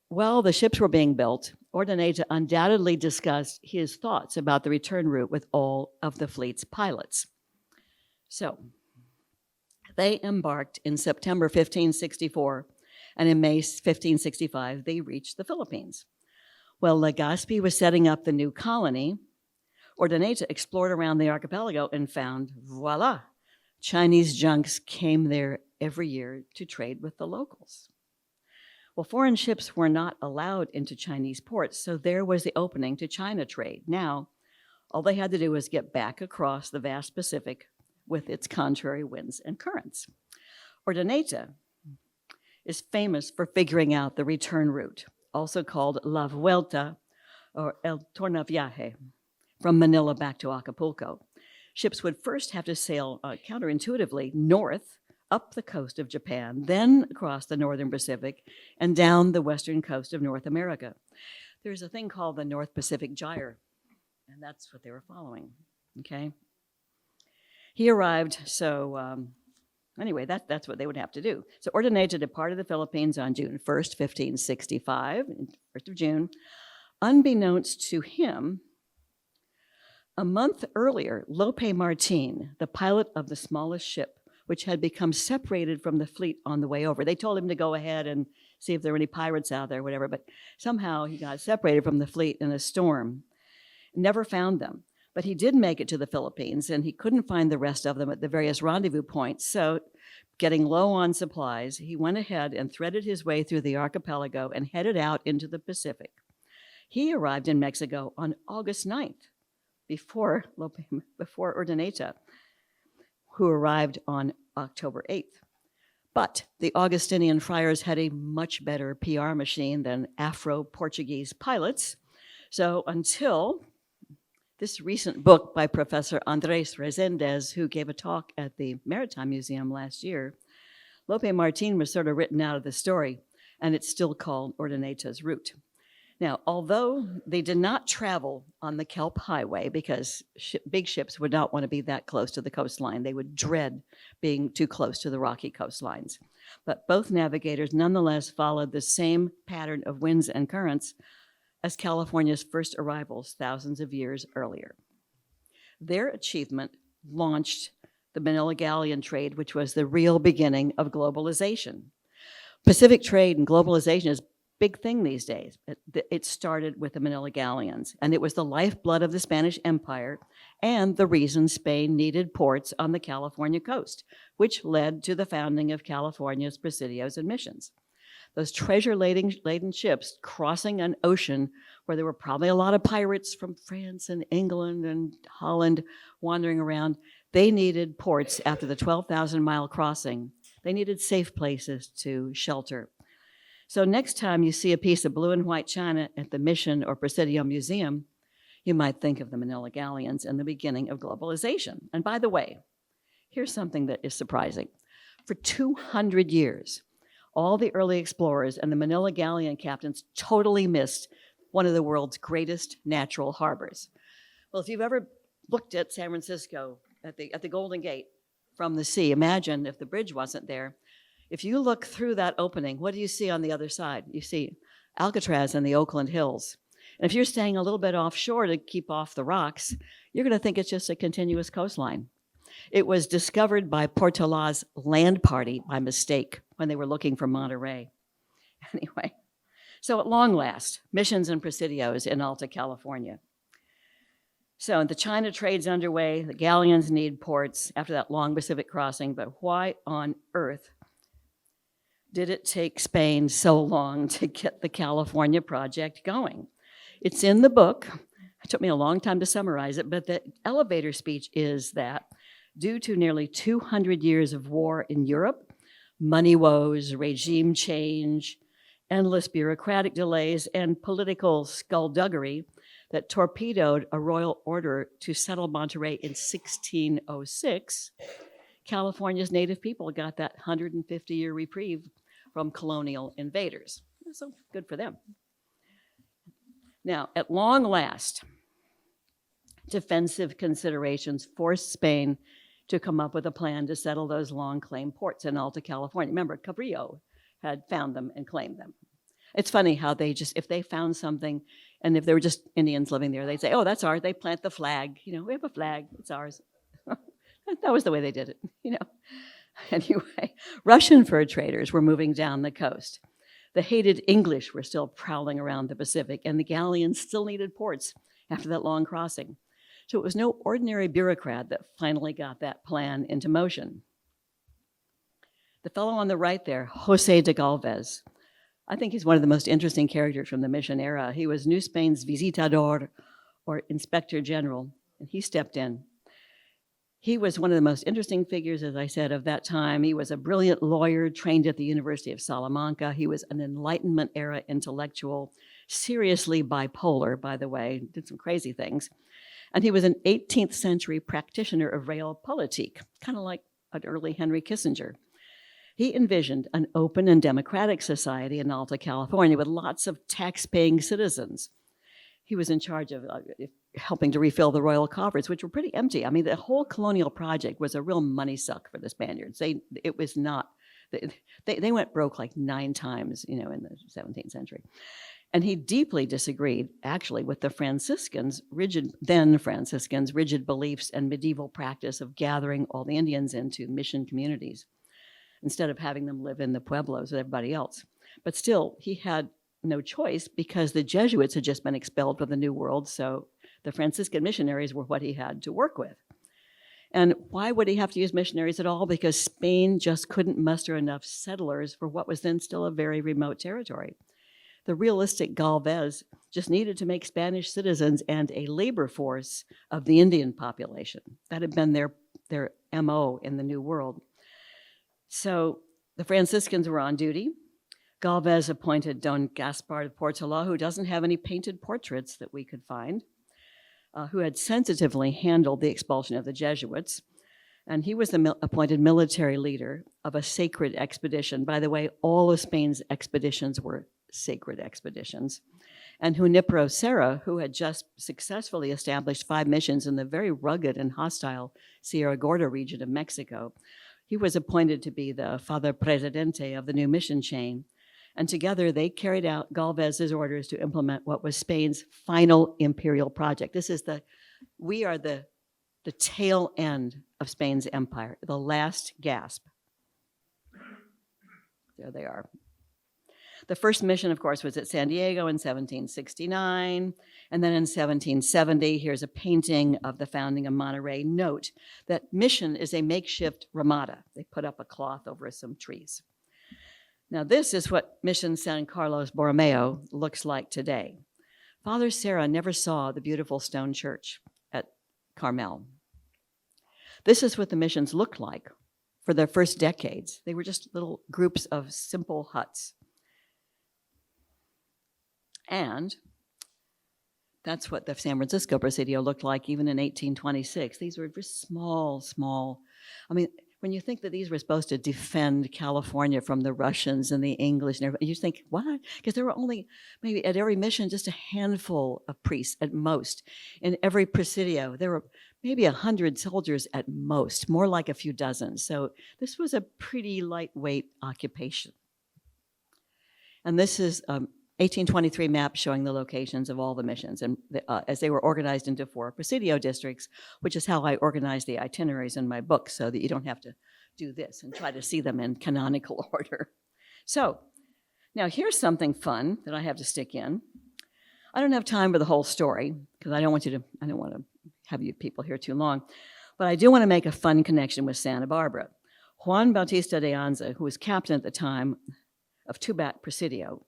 Speaker 2: While the ships were being built, Urdaneta undoubtedly discussed his thoughts about the return route with all of the fleet's pilots. So, they embarked in September 1564, and in May 1565, they reached the Philippines. While Legazpi was setting up the new colony, Urdaneta explored around the archipelago and found, voila, Chinese junks came there every year to trade with the locals. Well, foreign ships were not allowed into Chinese ports, so there was the opening to China trade. Now, all they had to do was get back across the vast Pacific with its contrary winds and currents. Urdaneta is famous for figuring out the return route, also called La Vuelta or El Tornaviaje, from Manila back to Acapulco. Ships would first have to sail counterintuitively north, up the coast of Japan, then across the northern Pacific, and down the western coast of North America. There's a thing called the North Pacific Gyre, and that's what they were following, okay? He arrived, so anyway, that's what they would have to do. So Urdaneta departed the Philippines on June 1st, 1565, 1st of June. Unbeknownst to him, a month earlier, Lope Martin, the pilot of the smallest ship, which had become separated from the fleet on the way over. They told him to go ahead and see if there were any pirates out there, whatever, but somehow he got separated from the fleet in a storm. Never found them. But he did make it to the Philippines, and he couldn't find the rest of them at the various rendezvous points. So, getting low on supplies, he went ahead and threaded his way through the archipelago and headed out into the Pacific. He arrived in Mexico on August 9th, before Urdaneta, who arrived on October 8th. But the Augustinian friars had a much better PR machine than Afro-Portuguese pilots. So until this recent book by Professor Andrés Resendez, who gave a talk at the Maritime Museum last year, Lope Martin was sort of written out of the story, and it's still called Urdaneta's Route. Now, although they did not travel on the Kelp Highway because big ships would not want to be that close to the coastline. They would dread being too close to the rocky coastlines. But both navigators nonetheless followed the same pattern of winds and currents as California's first arrivals thousands of years earlier. Their achievement launched the Manila Galleon trade, which was the real beginning of globalization. Pacific trade and globalization is a big thing these days. It started with the Manila Galleons, and it was the lifeblood of the Spanish Empire and the reason Spain needed ports on the California coast, which led to the founding of California's presidios and missions. Those treasure-laden ships crossing an ocean where there were probably a lot of pirates from France and England and Holland wandering around, They needed ports after the 12,000-mile crossing. They needed safe places to shelter. So next time you see a piece of blue and white china at the Mission or Presidio Museum, you might think of the Manila galleons and the beginning of globalization. And by the way, here's something that is surprising. For 200 years, all the early explorers and the Manila galleon captains totally missed one of the world's greatest natural harbors. Well, if you've ever looked at San Francisco at the Golden Gate from the sea, imagine if the bridge wasn't there. If you look through that opening, what do you see on the other side? You see Alcatraz and the Oakland Hills. And if you're staying a little bit offshore to keep off the rocks, you're going to think it's just a continuous coastline. It was discovered by Portola's land party by mistake when they were looking for Monterey. Anyway, so at long last, missions and presidios in Alta California. So the China trade's underway, the galleons need ports after that long Pacific crossing, but why on earth did it take Spain so long to get the California project going? It's in the book. It took me a long time to summarize it, but the elevator speech is that due to nearly 200 years of war in Europe, money woes, regime change, endless bureaucratic delays, and political skullduggery that torpedoed a royal order to settle Monterey in 1606, California's native people got that 150-year reprieve from colonial invaders. So good for them. Now, at long last, defensive considerations forced Spain to come up with a plan to settle those long-claimed ports in Alta California. Remember, Cabrillo had found them and claimed them. It's funny how they just, if they found something, and if there were just Indians living there, they'd say, oh, that's ours. They plant the flag. You know, we have a flag. It's ours. That was the way they did it, you know. Anyway, Russian fur traders were moving down the coast. The hated English were still prowling around the Pacific, and the galleons still needed ports after that long crossing. So it was no ordinary bureaucrat that finally got that plan into motion. The fellow on the right there, José de Galvez, I think he's one of the most interesting characters from the mission era. He was New Spain's visitador, or inspector general, and he stepped in. He was one of the most interesting figures, as I said, of that time. He was a brilliant lawyer trained at the University of Salamanca. He was an Enlightenment era intellectual, seriously bipolar, by the way, did some crazy things. And he was an 18th century practitioner of realpolitik, kind of like an early Henry Kissinger. He envisioned an open and democratic society in Alta California with lots of tax-paying citizens. He was in charge of helping to refill the royal coffers, which were pretty empty. I mean, the whole colonial project was a real money suck for the Spaniards. They went broke like 9 times, you know, in the 17th century. And he deeply disagreed, actually, with the Franciscans' rigid beliefs and medieval practice of gathering all the Indians into mission communities instead of having them live in the pueblos with everybody else. But still, he had no choice because the Jesuits had just been expelled from the New World, so the Franciscan missionaries were what he had to work with. And why would he have to use missionaries at all? Because Spain just couldn't muster enough settlers for what was then still a very remote territory. The realistic Galvez just needed to make Spanish citizens and a labor force of the Indian population. That had been their MO in the New World. So the Franciscans were on duty. Galvez appointed Don Gaspar de Portola, who doesn't have any painted portraits that we could find, who had sensitively handled the expulsion of the Jesuits. And he was the appointed military leader of a sacred expedition. By the way, all of Spain's expeditions were sacred expeditions. And Junipero Serra, who had just successfully established 5 missions in the very rugged and hostile Sierra Gorda region of Mexico, he was appointed to be the Father Presidente of the new mission chain. And together they carried out Galvez's orders to implement what was Spain's final imperial project. We are the tail end of Spain's empire, the last gasp. There they are. The first mission, of course, was at San Diego in 1769. And then in 1770, here's a painting of the founding of Monterey. Note that mission is a makeshift ramada. They put up a cloth over some trees. Now, this is what Mission San Carlos Borromeo looks like today. Father Serra never saw the beautiful stone church at Carmel. This is what the missions looked like for their first decades. They were just little groups of simple huts. And that's what the San Francisco Presidio looked like even in 1826. These were just small. I mean, when you think that these were supposed to defend California from the Russians and the English and everybody, you think, what? Because there were only, maybe at every mission, just a handful of priests at most. In every Presidio, there were maybe 100 soldiers at most, more like a few dozen. So this was a pretty lightweight occupation. And this is 1823 map showing the locations of all the missions, and as they were organized into 4 Presidio districts, which is how I organize the itineraries in my book, so that you don't have to do this and try to see them in canonical order. So now here's something fun that I have to stick in. I don't have time for the whole story because I don't want to have you people here too long, but I do want to make a fun connection with Santa Barbara. Juan Bautista de Anza, who was captain at the time of Tubac Presidio,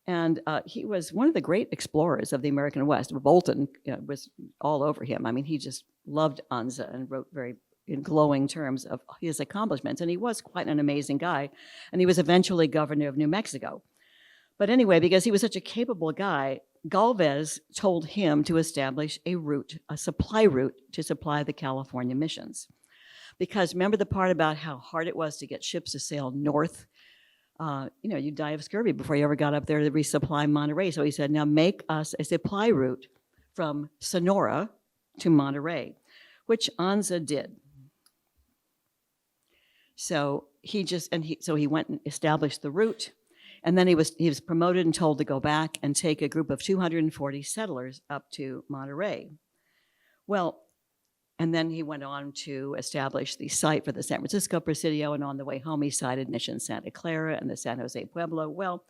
Speaker 2: and he was one of the great explorers of the American West. Bolton was all over him. I mean, he just loved Anza and wrote very in glowing terms of his accomplishments. And he was quite an amazing guy. And he was eventually governor of New Mexico. But anyway, because he was such a capable guy, Galvez told him to establish a supply route to supply the California missions. Because remember the part about how hard it was to get ships to sail north? You'd die of scurvy before you ever got up there to resupply Monterey. So he said, now make us a supply route from Sonora to Monterey, which Anza did. So he went and established the route, and then he was promoted and told to go back and take a group of 240 settlers up to Monterey. Well, and then he went on to establish the site for the San Francisco Presidio, and on the way home he sighted Mission Santa Clara and the San Jose Pueblo. Well,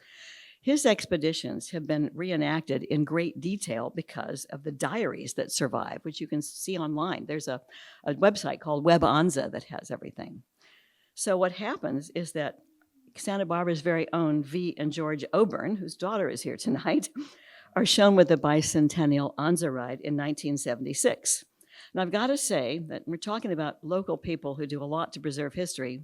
Speaker 2: his expeditions have been reenacted in great detail because of the diaries that survive, which you can see online. There's a website called Web Anza that has everything. So what happens is that Santa Barbara's very own V. and George Oburn, whose daughter is here tonight, are shown with the bicentennial Anza ride in 1976. And I've got to say that we're talking about local people who do a lot to preserve history.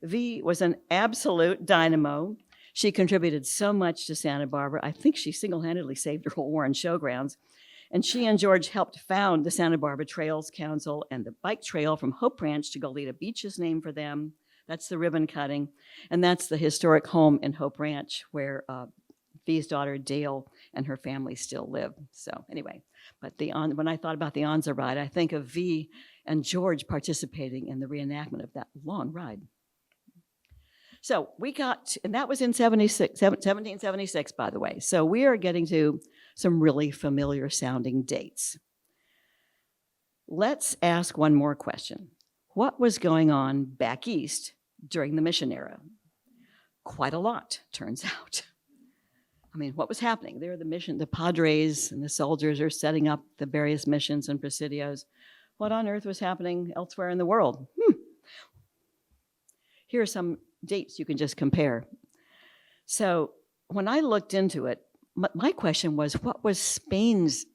Speaker 2: V was an absolute dynamo. She contributed so much to Santa Barbara. I think she single-handedly saved her whole war and showgrounds. And she and George helped found the Santa Barbara Trails Council, and the bike trail from Hope Ranch to Goleta Beach is named for them. That's the ribbon cutting. And that's the historic home in Hope Ranch where V's daughter Dale and her family still live. So anyway, but when I thought about the Anza ride, I think of V and George participating in the reenactment of that long ride. So and that was in 1776, by the way. So we are getting to some really familiar sounding dates. Let's ask one more question. What was going on back east during the mission era? Quite a lot, turns out. I mean, what was happening? There, the Padres and the soldiers are setting up the various missions and presidios. What on earth was happening elsewhere in the world? Here are some dates you can just compare. So when I looked into it, my question was, what was Spain's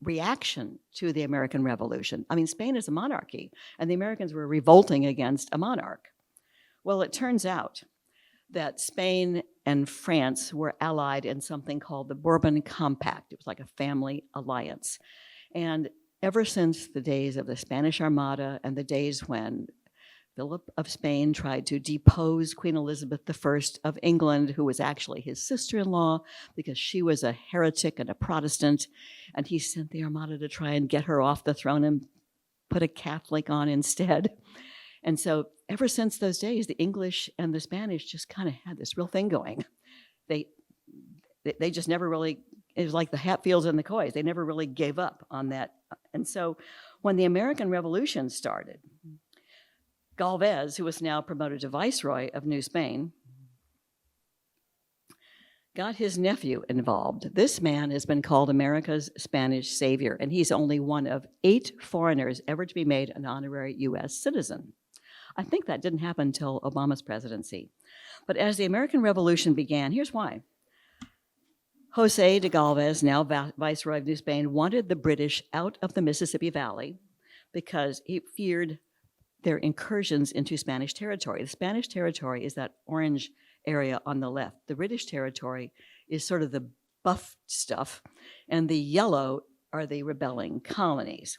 Speaker 2: reaction to the American Revolution? I mean, Spain is a monarchy, and the Americans were revolting against a monarch. Well, it turns out that Spain and France were allied in something called the Bourbon Compact. It was like a family alliance. And ever since the days of the Spanish Armada and the days when Philip of Spain tried to depose Queen Elizabeth I of England, who was actually his sister-in-law because she was a heretic and a Protestant, and he sent the Armada to try and get her off the throne and put a Catholic on instead. And so ever since those days, the English and the Spanish just kind of had this real thing going. They just never really, it was like the Hatfields and the Coys. They never really gave up on that. And so when the American Revolution started, Galvez, who was now promoted to Viceroy of New Spain, got his nephew involved. This man has been called America's Spanish savior, and he's only one of 8 foreigners ever to be made an honorary U.S. citizen. I think that didn't happen until Obama's presidency. But as the American Revolution began, here's why. Jose de Galvez, now Viceroy of New Spain, wanted the British out of the Mississippi Valley because he feared their incursions into Spanish territory. The Spanish territory is that orange area on the left. The British territory is sort of the buff stuff, and the yellow are the rebelling colonies.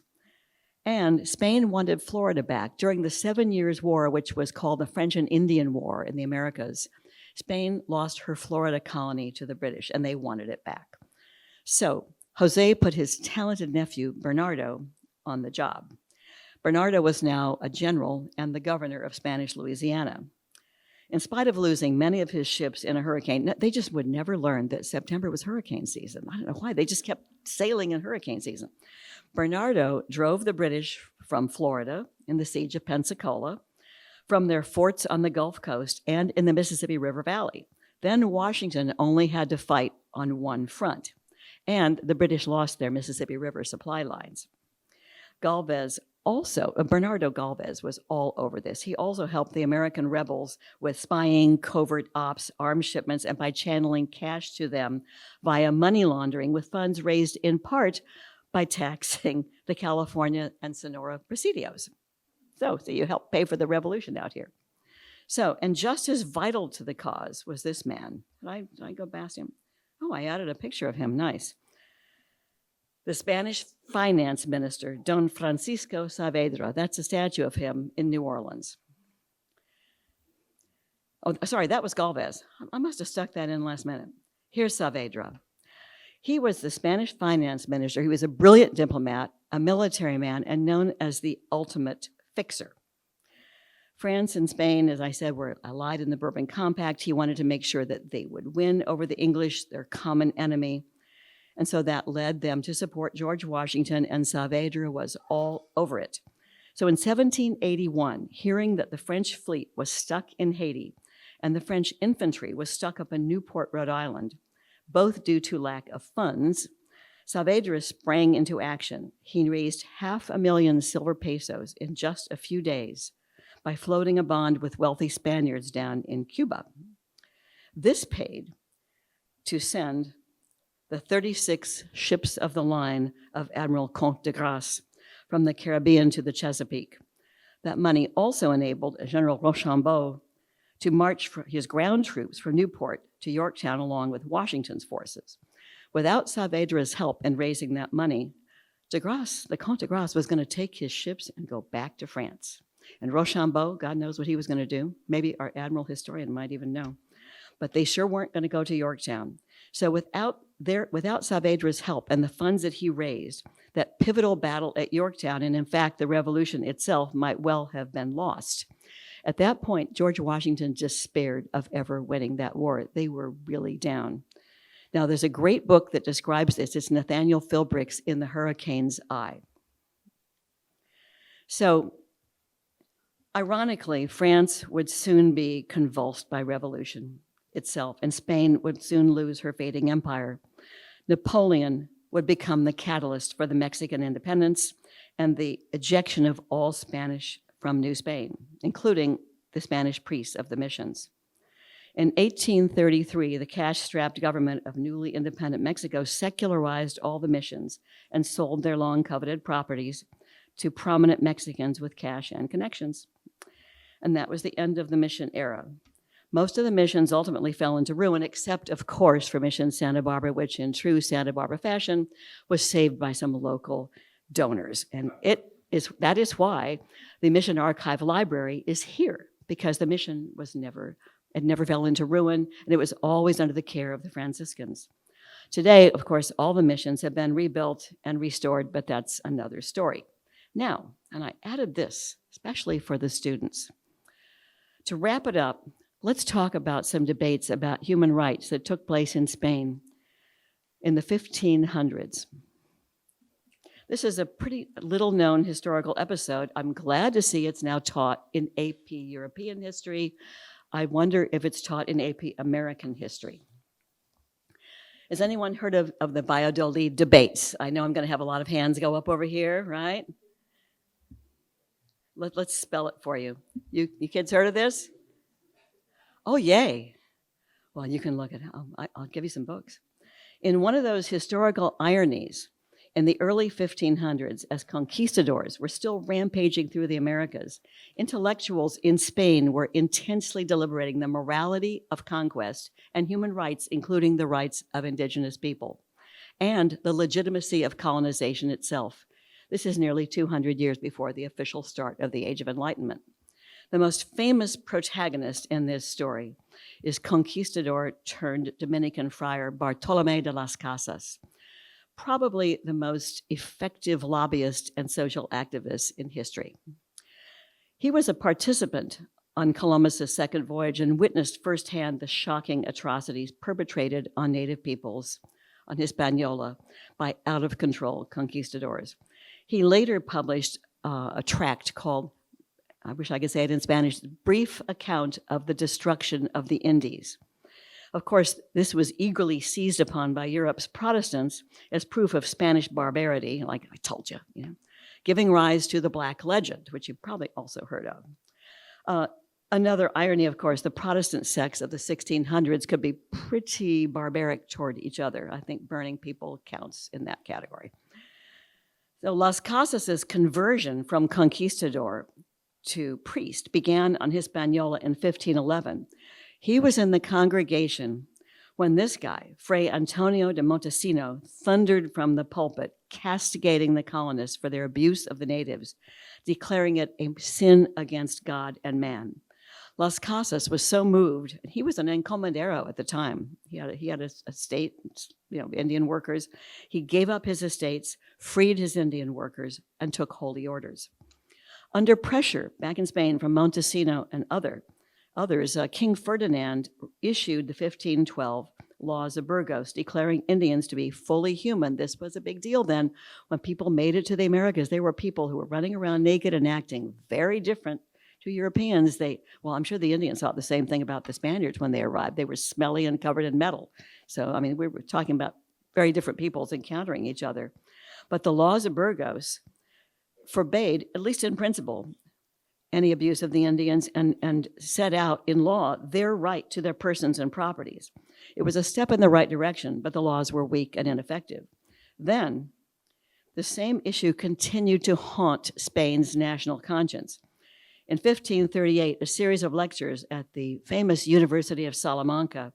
Speaker 2: And Spain wanted Florida back. During the 7 Years' War, which was called the French and Indian War in the Americas, Spain lost her Florida colony to the British, and they wanted it back. So Jose put his talented nephew, Bernardo, on the job. Bernardo was now a general and the governor of Spanish Louisiana. In spite of losing many of his ships in a hurricane, they just would never learn that September was hurricane season. I don't know why. They just kept sailing in hurricane season. Bernardo drove the British from Florida in the siege of Pensacola, from their forts on the Gulf Coast and in the Mississippi River Valley. Then Washington only had to fight on one front, and the British lost their Mississippi River supply lines. Bernardo Galvez was all over this. He also helped the American rebels with spying, covert ops, arms shipments, and by channeling cash to them via money laundering with funds raised in part by taxing the California and Sonora presidios. So you helped pay for the revolution out here. So, and just as vital to the cause was this man. Did I go past him? Oh, I added a picture of him. Nice. The Spanish finance minister, Don Francisco Saavedra. That's a statue of him in New Orleans. Oh, sorry, that was Galvez. I must have stuck that in last minute. Here's Saavedra. He was the Spanish finance minister. He was a brilliant diplomat, a military man, and known as the ultimate fixer. France and Spain, as I said, were allied in the Bourbon Compact. He wanted to make sure that they would win over the English, their common enemy. And so that led them to support George Washington, and Saavedra was all over it. So in 1781, hearing that the French fleet was stuck in Haiti and the French infantry was stuck up in Newport, Rhode Island, both due to lack of funds, Saavedra sprang into action. He raised 500,000 silver pesos in just a few days by floating a bond with wealthy Spaniards down in Cuba. This paid to send the 36 ships of the line of Admiral Comte de Grasse from the Caribbean to the Chesapeake. That money also enabled General Rochambeau to march his ground troops from Newport to Yorktown along with Washington's forces. Without Saavedra's help in raising that money, de Grasse, the Comte de Grasse, was going to take his ships and go back to France. And Rochambeau, God knows what he was going to do. Maybe our admiral historian might even know. But they sure weren't going to go to Yorktown. So without Saavedra's help and the funds that he raised, that pivotal battle at Yorktown, and in fact, the revolution itself might well have been lost. At that point, George Washington despaired of ever winning that war. They were really down. Now, there's a great book that describes this. It's Nathaniel Philbrick's In the Hurricane's Eye. So, ironically, France would soon be convulsed by revolution itself, and Spain would soon lose her fading empire. Napoleon would become the catalyst for the Mexican independence and the ejection of all Spanish from New Spain, including the Spanish priests of the missions. In 1833, the cash-strapped government of newly independent Mexico secularized all the missions and sold their long-coveted properties to prominent Mexicans with cash and connections. And that was the end of the mission era. Most of the missions ultimately fell into ruin, except, of course, for Mission Santa Barbara, which in true Santa Barbara fashion was saved by some local donors. And that is why the Mission Archive Library is here, because the mission never fell into ruin, and it was always under the care of the Franciscans. Today, of course, all the missions have been rebuilt and restored, but that's another story. Now, and I added this, especially for the students. To wrap it up, let's talk about some debates about human rights that took place in Spain in the 1500s. This is a pretty little-known historical episode. I'm glad to see it's now taught in AP European history. I wonder if it's taught in AP American history. Has anyone heard of the Valladolid debates? I know I'm going to have a lot of hands go up over here, right? Let's spell it for you. You kids heard of this? Oh, yay. Well, you can look at it. I'll give you some books. In one of those historical ironies, In the early 1500s, as conquistadors were still rampaging through the Americas, intellectuals in Spain were intensely deliberating the morality of conquest and human rights, including the rights of indigenous people, and the legitimacy of colonization itself. This is nearly 200 years before the official start of the Age of Enlightenment. The most famous protagonist in this story is conquistador turned Dominican friar Bartolomé de las Casas, probably the most effective lobbyist and social activist in history. He was a participant on Columbus's second voyage and witnessed firsthand the shocking atrocities perpetrated on native peoples on Hispaniola by out-of-control conquistadors. He later published a tract called, I wish I could say it in Spanish, Brief Account of the Destruction of the Indies. Of course, this was eagerly seized upon by Europe's Protestants as proof of Spanish barbarity, like I told you, giving rise to the Black Legend, which you've probably also heard of. Another irony, of course, the Protestant sects of the 1600s could be pretty barbaric toward each other. I think burning people counts in that category. So Las Casas' conversion from conquistador to priest began on Hispaniola in 1511. He was in the congregation when this guy, Fray Antonio de Montesino, thundered from the pulpit, castigating the colonists for their abuse of the natives, declaring it a sin against God and man. Las Casas was so moved. He was an encomendero at the time. He had a estate, Indian workers. He gave up his estates, freed his Indian workers, and took holy orders. Under pressure back in Spain from Montesino and others, King Ferdinand issued the 1512 laws of Burgos, declaring Indians to be fully human. This was a big deal then. When people made it to the Americas, they were people who were running around naked and acting very different to Europeans. I'm sure the Indians thought the same thing about the Spaniards when they arrived. They were smelly and covered in metal. So, we were talking about very different peoples encountering each other. But the laws of Burgos forbade, at least in principle, any abuse of the Indians and set out in law their right to their persons and properties. It was a step in the right direction, but the laws were weak and ineffective. Then, the same issue continued to haunt Spain's national conscience. In 1538, a series of lectures at the famous University of Salamanca,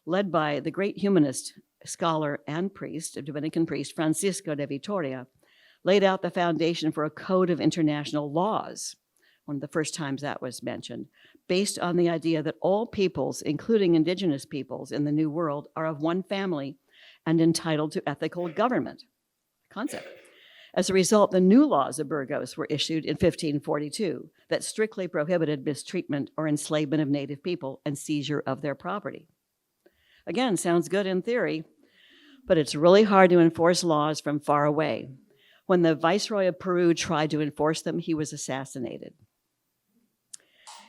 Speaker 2: led by the great humanist, scholar, and priest, a Dominican priest, Francisco de Vitoria, laid out the foundation for a code of international laws, one of the first times that was mentioned, based on the idea that all peoples, including indigenous peoples in the New World, are of one family and entitled to ethical government. Concept. As a result, the new laws of Burgos were issued in 1542 that strictly prohibited mistreatment or enslavement of native people and seizure of their property. Again, sounds good in theory, but it's really hard to enforce laws from far away. When the Viceroy of Peru tried to enforce them, he was assassinated.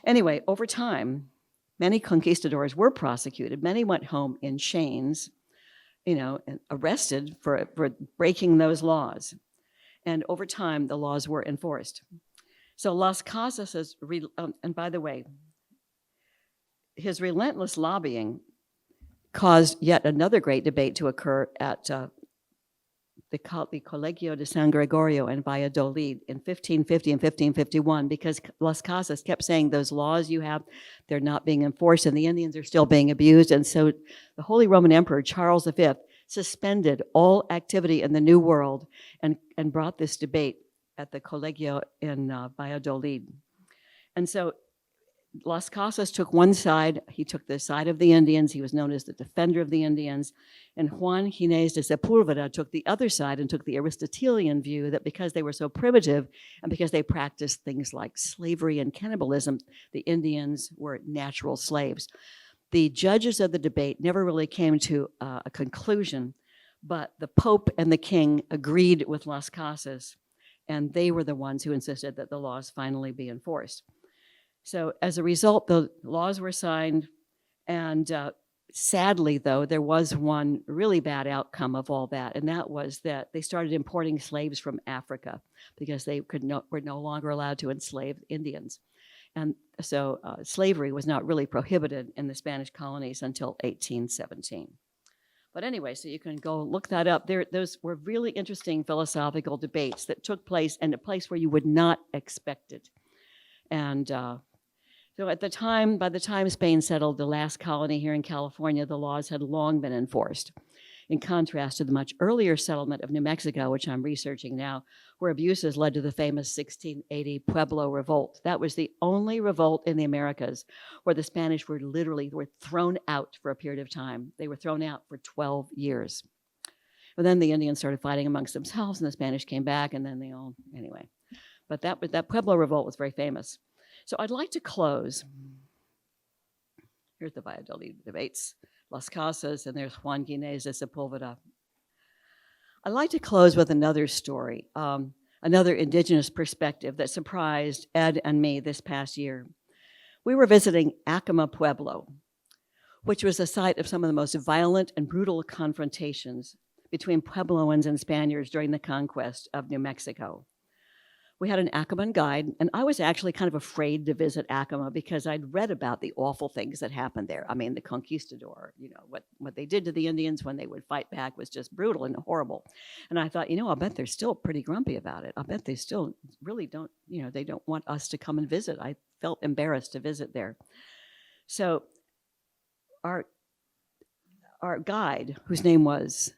Speaker 2: Anyway, over time, many conquistadors were prosecuted. Many went home in chains, and arrested for breaking those laws. And over time, the laws were enforced. So Las Casas, and by the way, his relentless lobbying caused yet another great debate to occur at the Colegio de San Gregorio in Valladolid in 1550 and 1551, because Las Casas kept saying those laws you have, they're not being enforced and the Indians are still being abused. And so the Holy Roman Emperor Charles V suspended all activity in the New World and brought this debate at the Colegio in Valladolid. And so Las Casas took one side. He took the side of the Indians. He was known as the defender of the Indians. And Juan Ginés de Sepúlveda took the other side and took the Aristotelian view that because they were so primitive and because they practiced things like slavery and cannibalism, the Indians were natural slaves. The judges of the debate never really came to a conclusion, but the Pope and the King agreed with Las Casas, and they were the ones who insisted that the laws finally be enforced. So as a result, the laws were signed, and sadly, though, there was one really bad outcome of all that, and that was that they started importing slaves from Africa because they were no longer allowed to enslave Indians. And so slavery was not really prohibited in the Spanish colonies until 1817. But anyway, so you can go look that up. Those were really interesting philosophical debates that took place in a place where you would not expect it. And so at the time, by the time Spain settled the last colony here in California, the laws had long been enforced, in contrast to the much earlier settlement of New Mexico, which I'm researching now, where abuses led to the famous 1680 Pueblo Revolt. That was the only revolt in the Americas where the Spanish were thrown out for a period of time. They were thrown out for 12 years. But then the Indians started fighting amongst themselves, and the Spanish came back, and then anyway. But that Pueblo Revolt was very famous. So I'd like to close. Here's the Valladolid debates. Las Casas, and there's Juan Ginés de Sepúlveda. I'd like to close with another story, another indigenous perspective that surprised Ed and me this past year. We were visiting Acoma Pueblo, which was the site of some of the most violent and brutal confrontations between Puebloans and Spaniards during the conquest of New Mexico. We had an Acaman guide, and I was actually kind of afraid to visit Acoma because I'd read about the awful things that happened there. I mean, the conquistador, what they did to the Indians when they would fight back was just brutal and horrible. And I thought, I'll bet they're still pretty grumpy about it. I bet they still really don't, they don't want us to come and visit. I felt embarrassed to visit there. So our guide, whose name was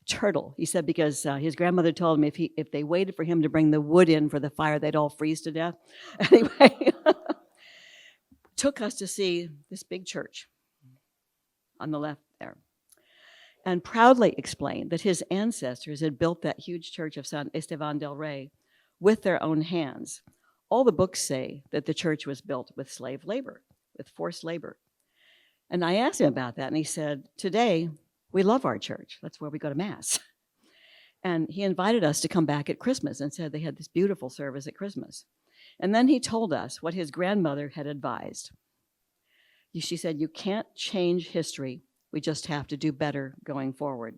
Speaker 2: Turtle, he said, because his grandmother told him if they waited for him to bring the wood in for the fire, they'd all freeze to death. Anyway, took us to see this big church on the left there, and proudly explained that his ancestors had built that huge church of San Esteban del Rey with their own hands. All the books say that the church was built with slave labor, with forced labor. And I asked him about that, and he said, today, we love our church. That's where we go to Mass. And he invited us to come back at Christmas and said they had this beautiful service at Christmas. And then he told us what his grandmother had advised. She said, you can't change history. We just have to do better going forward.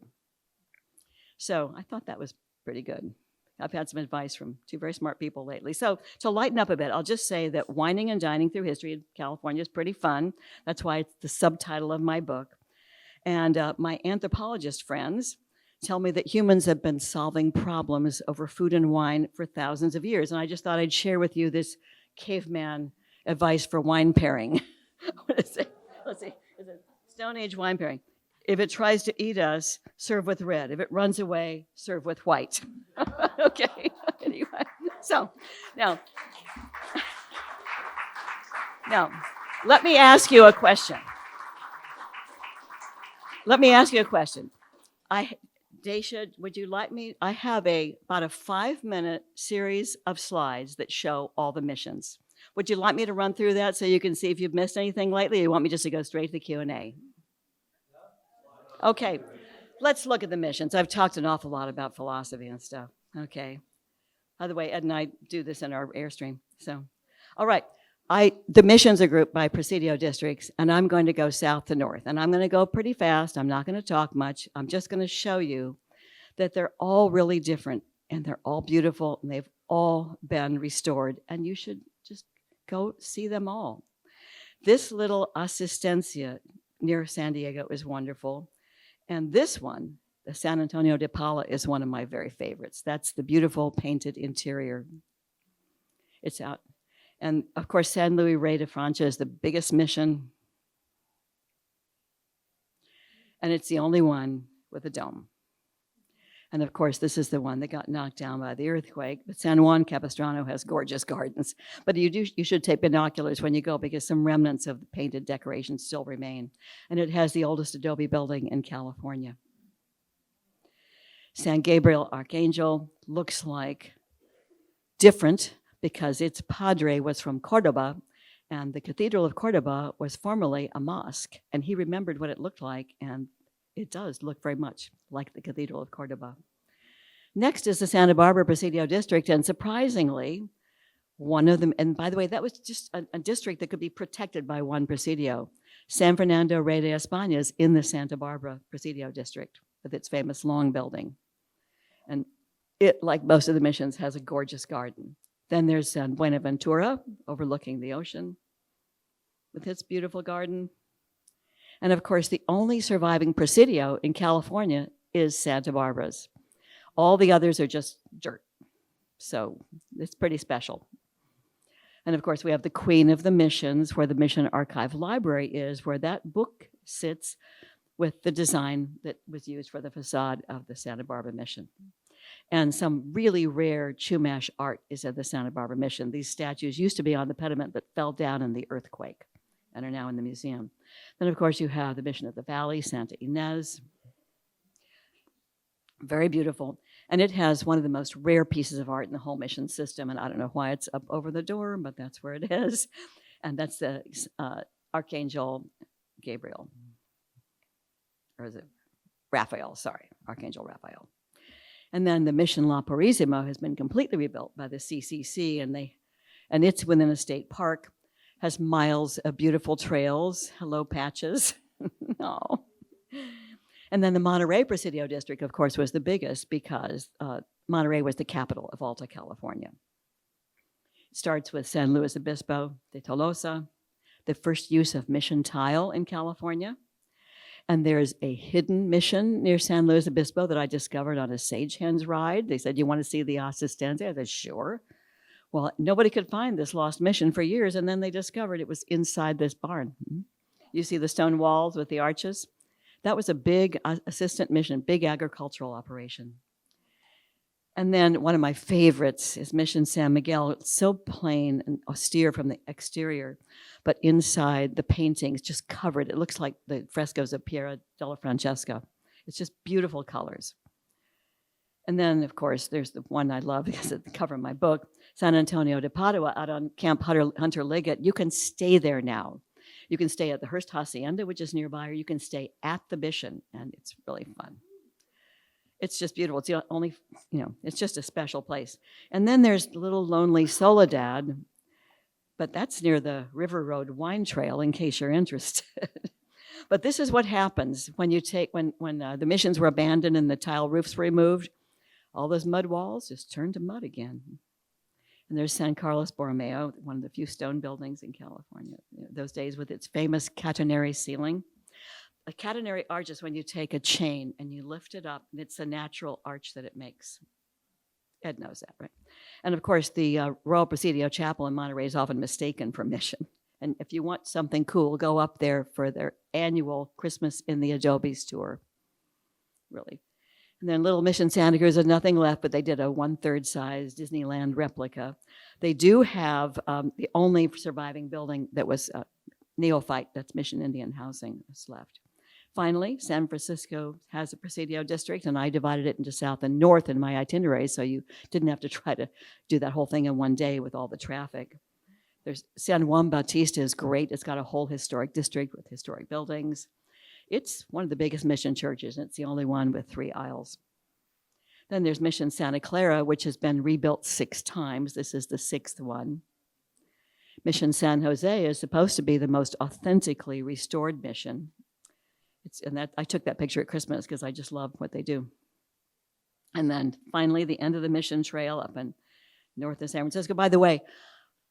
Speaker 2: So I thought that was pretty good. I've had some advice from two very smart people lately. So to lighten up a bit, I'll just say that Wining and Dining Through History in California is pretty fun. That's why it's the subtitle of my book. And my anthropologist friends tell me that humans have been solving problems over food and wine for thousands of years. And I just thought I'd share with you this caveman advice for wine pairing. What is it? Let's see. Is it Stone Age wine pairing? If it tries to eat us, serve with red. If it runs away, serve with white. Okay. Anyway, so now, let me ask you a question. Dacia, would you like me? I have about a 5-minute series of slides that show all the missions. Would you like me to run through that so you can see if you've missed anything lately, or you want me just to go straight to the Q&A? Okay, let's look at the missions. I've talked an awful lot about philosophy and stuff. Okay. By the way, Ed and I do this in our Airstream. So, all right. The missions are grouped by Presidio districts, and I'm going to go south to north. And I'm going to go pretty fast. I'm not going to talk much. I'm just going to show you that they're all really different, and they're all beautiful, and they've all been restored. And you should just go see them all. This little Asistencia near San Diego is wonderful. And this one, the San Antonio de Paula, is one of my very favorites. That's the beautiful painted interior. It's out. And of course, San Luis Rey de Francia is the biggest mission. And it's the only one with a dome. And of course, this is the one that got knocked down by the earthquake. But San Juan Capistrano has gorgeous gardens. But you should take binoculars when you go, because some remnants of the painted decorations still remain. And it has the oldest adobe building in California. San Gabriel Archangel looks like different, because its padre was from Cordoba, and the Cathedral of Cordoba was formerly a mosque, and he remembered what it looked like, and it does look very much like the Cathedral of Cordoba. Next is the Santa Barbara Presidio district, and surprisingly, one of them, and by the way, that was just a district that could be protected by one Presidio. San Fernando Rey de España is in the Santa Barbara Presidio district with its famous long building. And it, like most of the missions, has a gorgeous garden. Then there's San Buenaventura, overlooking the ocean, with its beautiful garden. And of course, the only surviving Presidio in California is Santa Barbara's. All the others are just dirt. So it's pretty special. And of course, we have the Queen of the Missions, where the Mission Archive Library is, where that book sits with the design that was used for the facade of the Santa Barbara Mission. And some really rare Chumash art is at the Santa Barbara Mission. These statues used to be on the pediment but fell down in the earthquake and are now in the museum. Then, of course, you have the Mission of the Valley, Santa Ynez. Very beautiful. And it has one of the most rare pieces of art in the whole mission system. And I don't know why it's up over the door, but that's where it is. And that's the Archangel Gabriel. Or is it Raphael? Sorry, Archangel Raphael. And then the Mission La Purísima has been completely rebuilt by the CCC, and it's within a state park, has miles of beautiful trails, hello patches. No. And then the Monterey Presidio District, of course, was the biggest because Monterey was the capital of Alta California. It starts with San Luis Obispo de Tolosa, the first use of mission tile in California. And there's a hidden mission near San Luis Obispo that I discovered on a Sage Hens ride. They said, "You want to see the Asistencia?" I said, "Sure." Well, nobody could find this lost mission for years, and then they discovered it was inside this barn. You see the stone walls with the arches? That was a big assistant mission, big agricultural operation. And then one of my favorites is Mission San Miguel. It's so plain and austere from the exterior, but inside the paintings just covered. It looks like the frescoes of Piera della Francesca. It's just beautiful colors. And then, of course, there's the one I love because it's the cover of my book, San Antonio de Padua out on Camp Hunter Liggett. You can stay there now. You can stay at the Hearst Hacienda, which is nearby, or you can stay at the mission, and it's really fun. It's just beautiful. It's the only, it's just a special place. And then there's the little lonely Soledad, but that's near the River Road Wine Trail, in case you're interested. But this is what happens when the missions were abandoned and the tile roofs were removed. All those mud walls just turned to mud again. And there's San Carlos Borromeo, one of the few stone buildings in California, those days with its famous catenary ceiling. A catenary arch is when you take a chain and you lift it up, and it's a natural arch that it makes. Ed knows that, right? And of course, the Royal Presidio Chapel in Monterey is often mistaken for mission. And if you want something cool, go up there for their annual Christmas in the Adobes tour, really. And then Little Mission Santa Cruz had nothing left, but they did a 1/3 size Disneyland replica. They do have the only surviving building that was neophyte, that's Mission Indian housing, that's left. Finally, San Francisco has a Presidio district, and I divided it into south and north in my itinerary, so you didn't have to try to do that whole thing in one day with all the traffic. There's San Juan Bautista is great. It's got a whole historic district with historic buildings. It's one of the biggest mission churches, and it's the only one with 3 aisles. Then there's Mission Santa Clara, which has been rebuilt 6 times. This is the 6th one. Mission San Jose is supposed to be the most authentically restored mission. I took that picture at Christmas because I just love what they do. And then finally, the end of the mission trail up in north of San Francisco. By the way,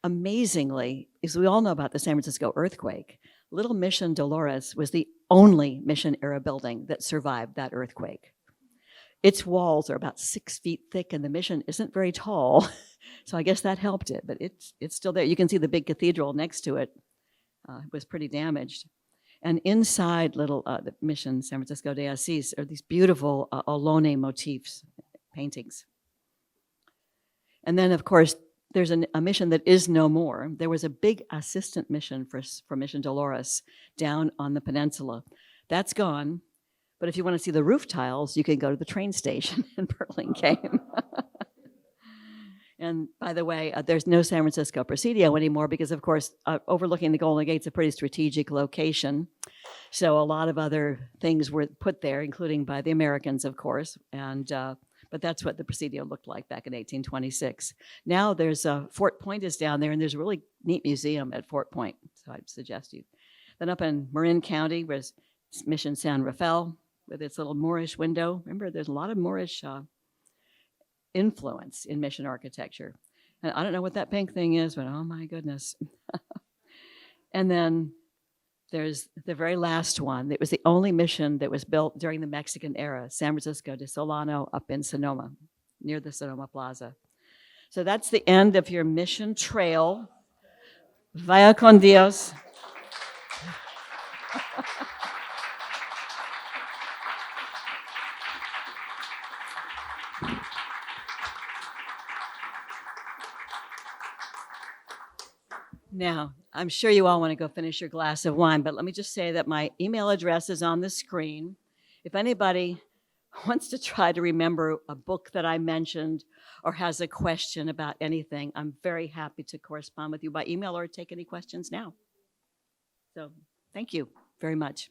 Speaker 2: amazingly, as we all know about the San Francisco earthquake, Little Mission Dolores was the only mission-era building that survived that earthquake. Its walls are about 6 feet thick, and the mission isn't very tall, so I guess that helped it, but it's still there. You can see the big cathedral next to it was pretty damaged. And inside the Mission San Francisco de Asís are these beautiful Olone motifs, paintings. And then, of course, there's a mission that is no more. There was a big assistant mission for Mission Dolores down on the peninsula. That's gone. But if you want to see the roof tiles, you can go to the train station in Burlingame. And by the way, there's no San Francisco Presidio anymore because, of course, overlooking the Golden Gate's a pretty strategic location. So a lot of other things were put there, including by the Americans, of course. But that's what the Presidio looked like back in 1826. Now there's Fort Point is down there, and there's a really neat museum at Fort Point. So I'd suggest you. Then up in Marin County, there's Mission San Rafael with its little Moorish window. Remember, there's a lot of Moorish influence in mission architecture. And I don't know what that pink thing is, but oh my goodness. And then there's the very last one. It was the only mission that was built during the Mexican era, San Francisco to Solano up in Sonoma, near the Sonoma Plaza. So that's the end of your mission trail. Vaya con Dios. Now, I'm sure you all want to go finish your glass of wine, but let me just say that my email address is on the screen. If anybody wants to try to remember a book that I mentioned or has a question about anything, I'm very happy to correspond with you by email or take any questions now. So thank you very much.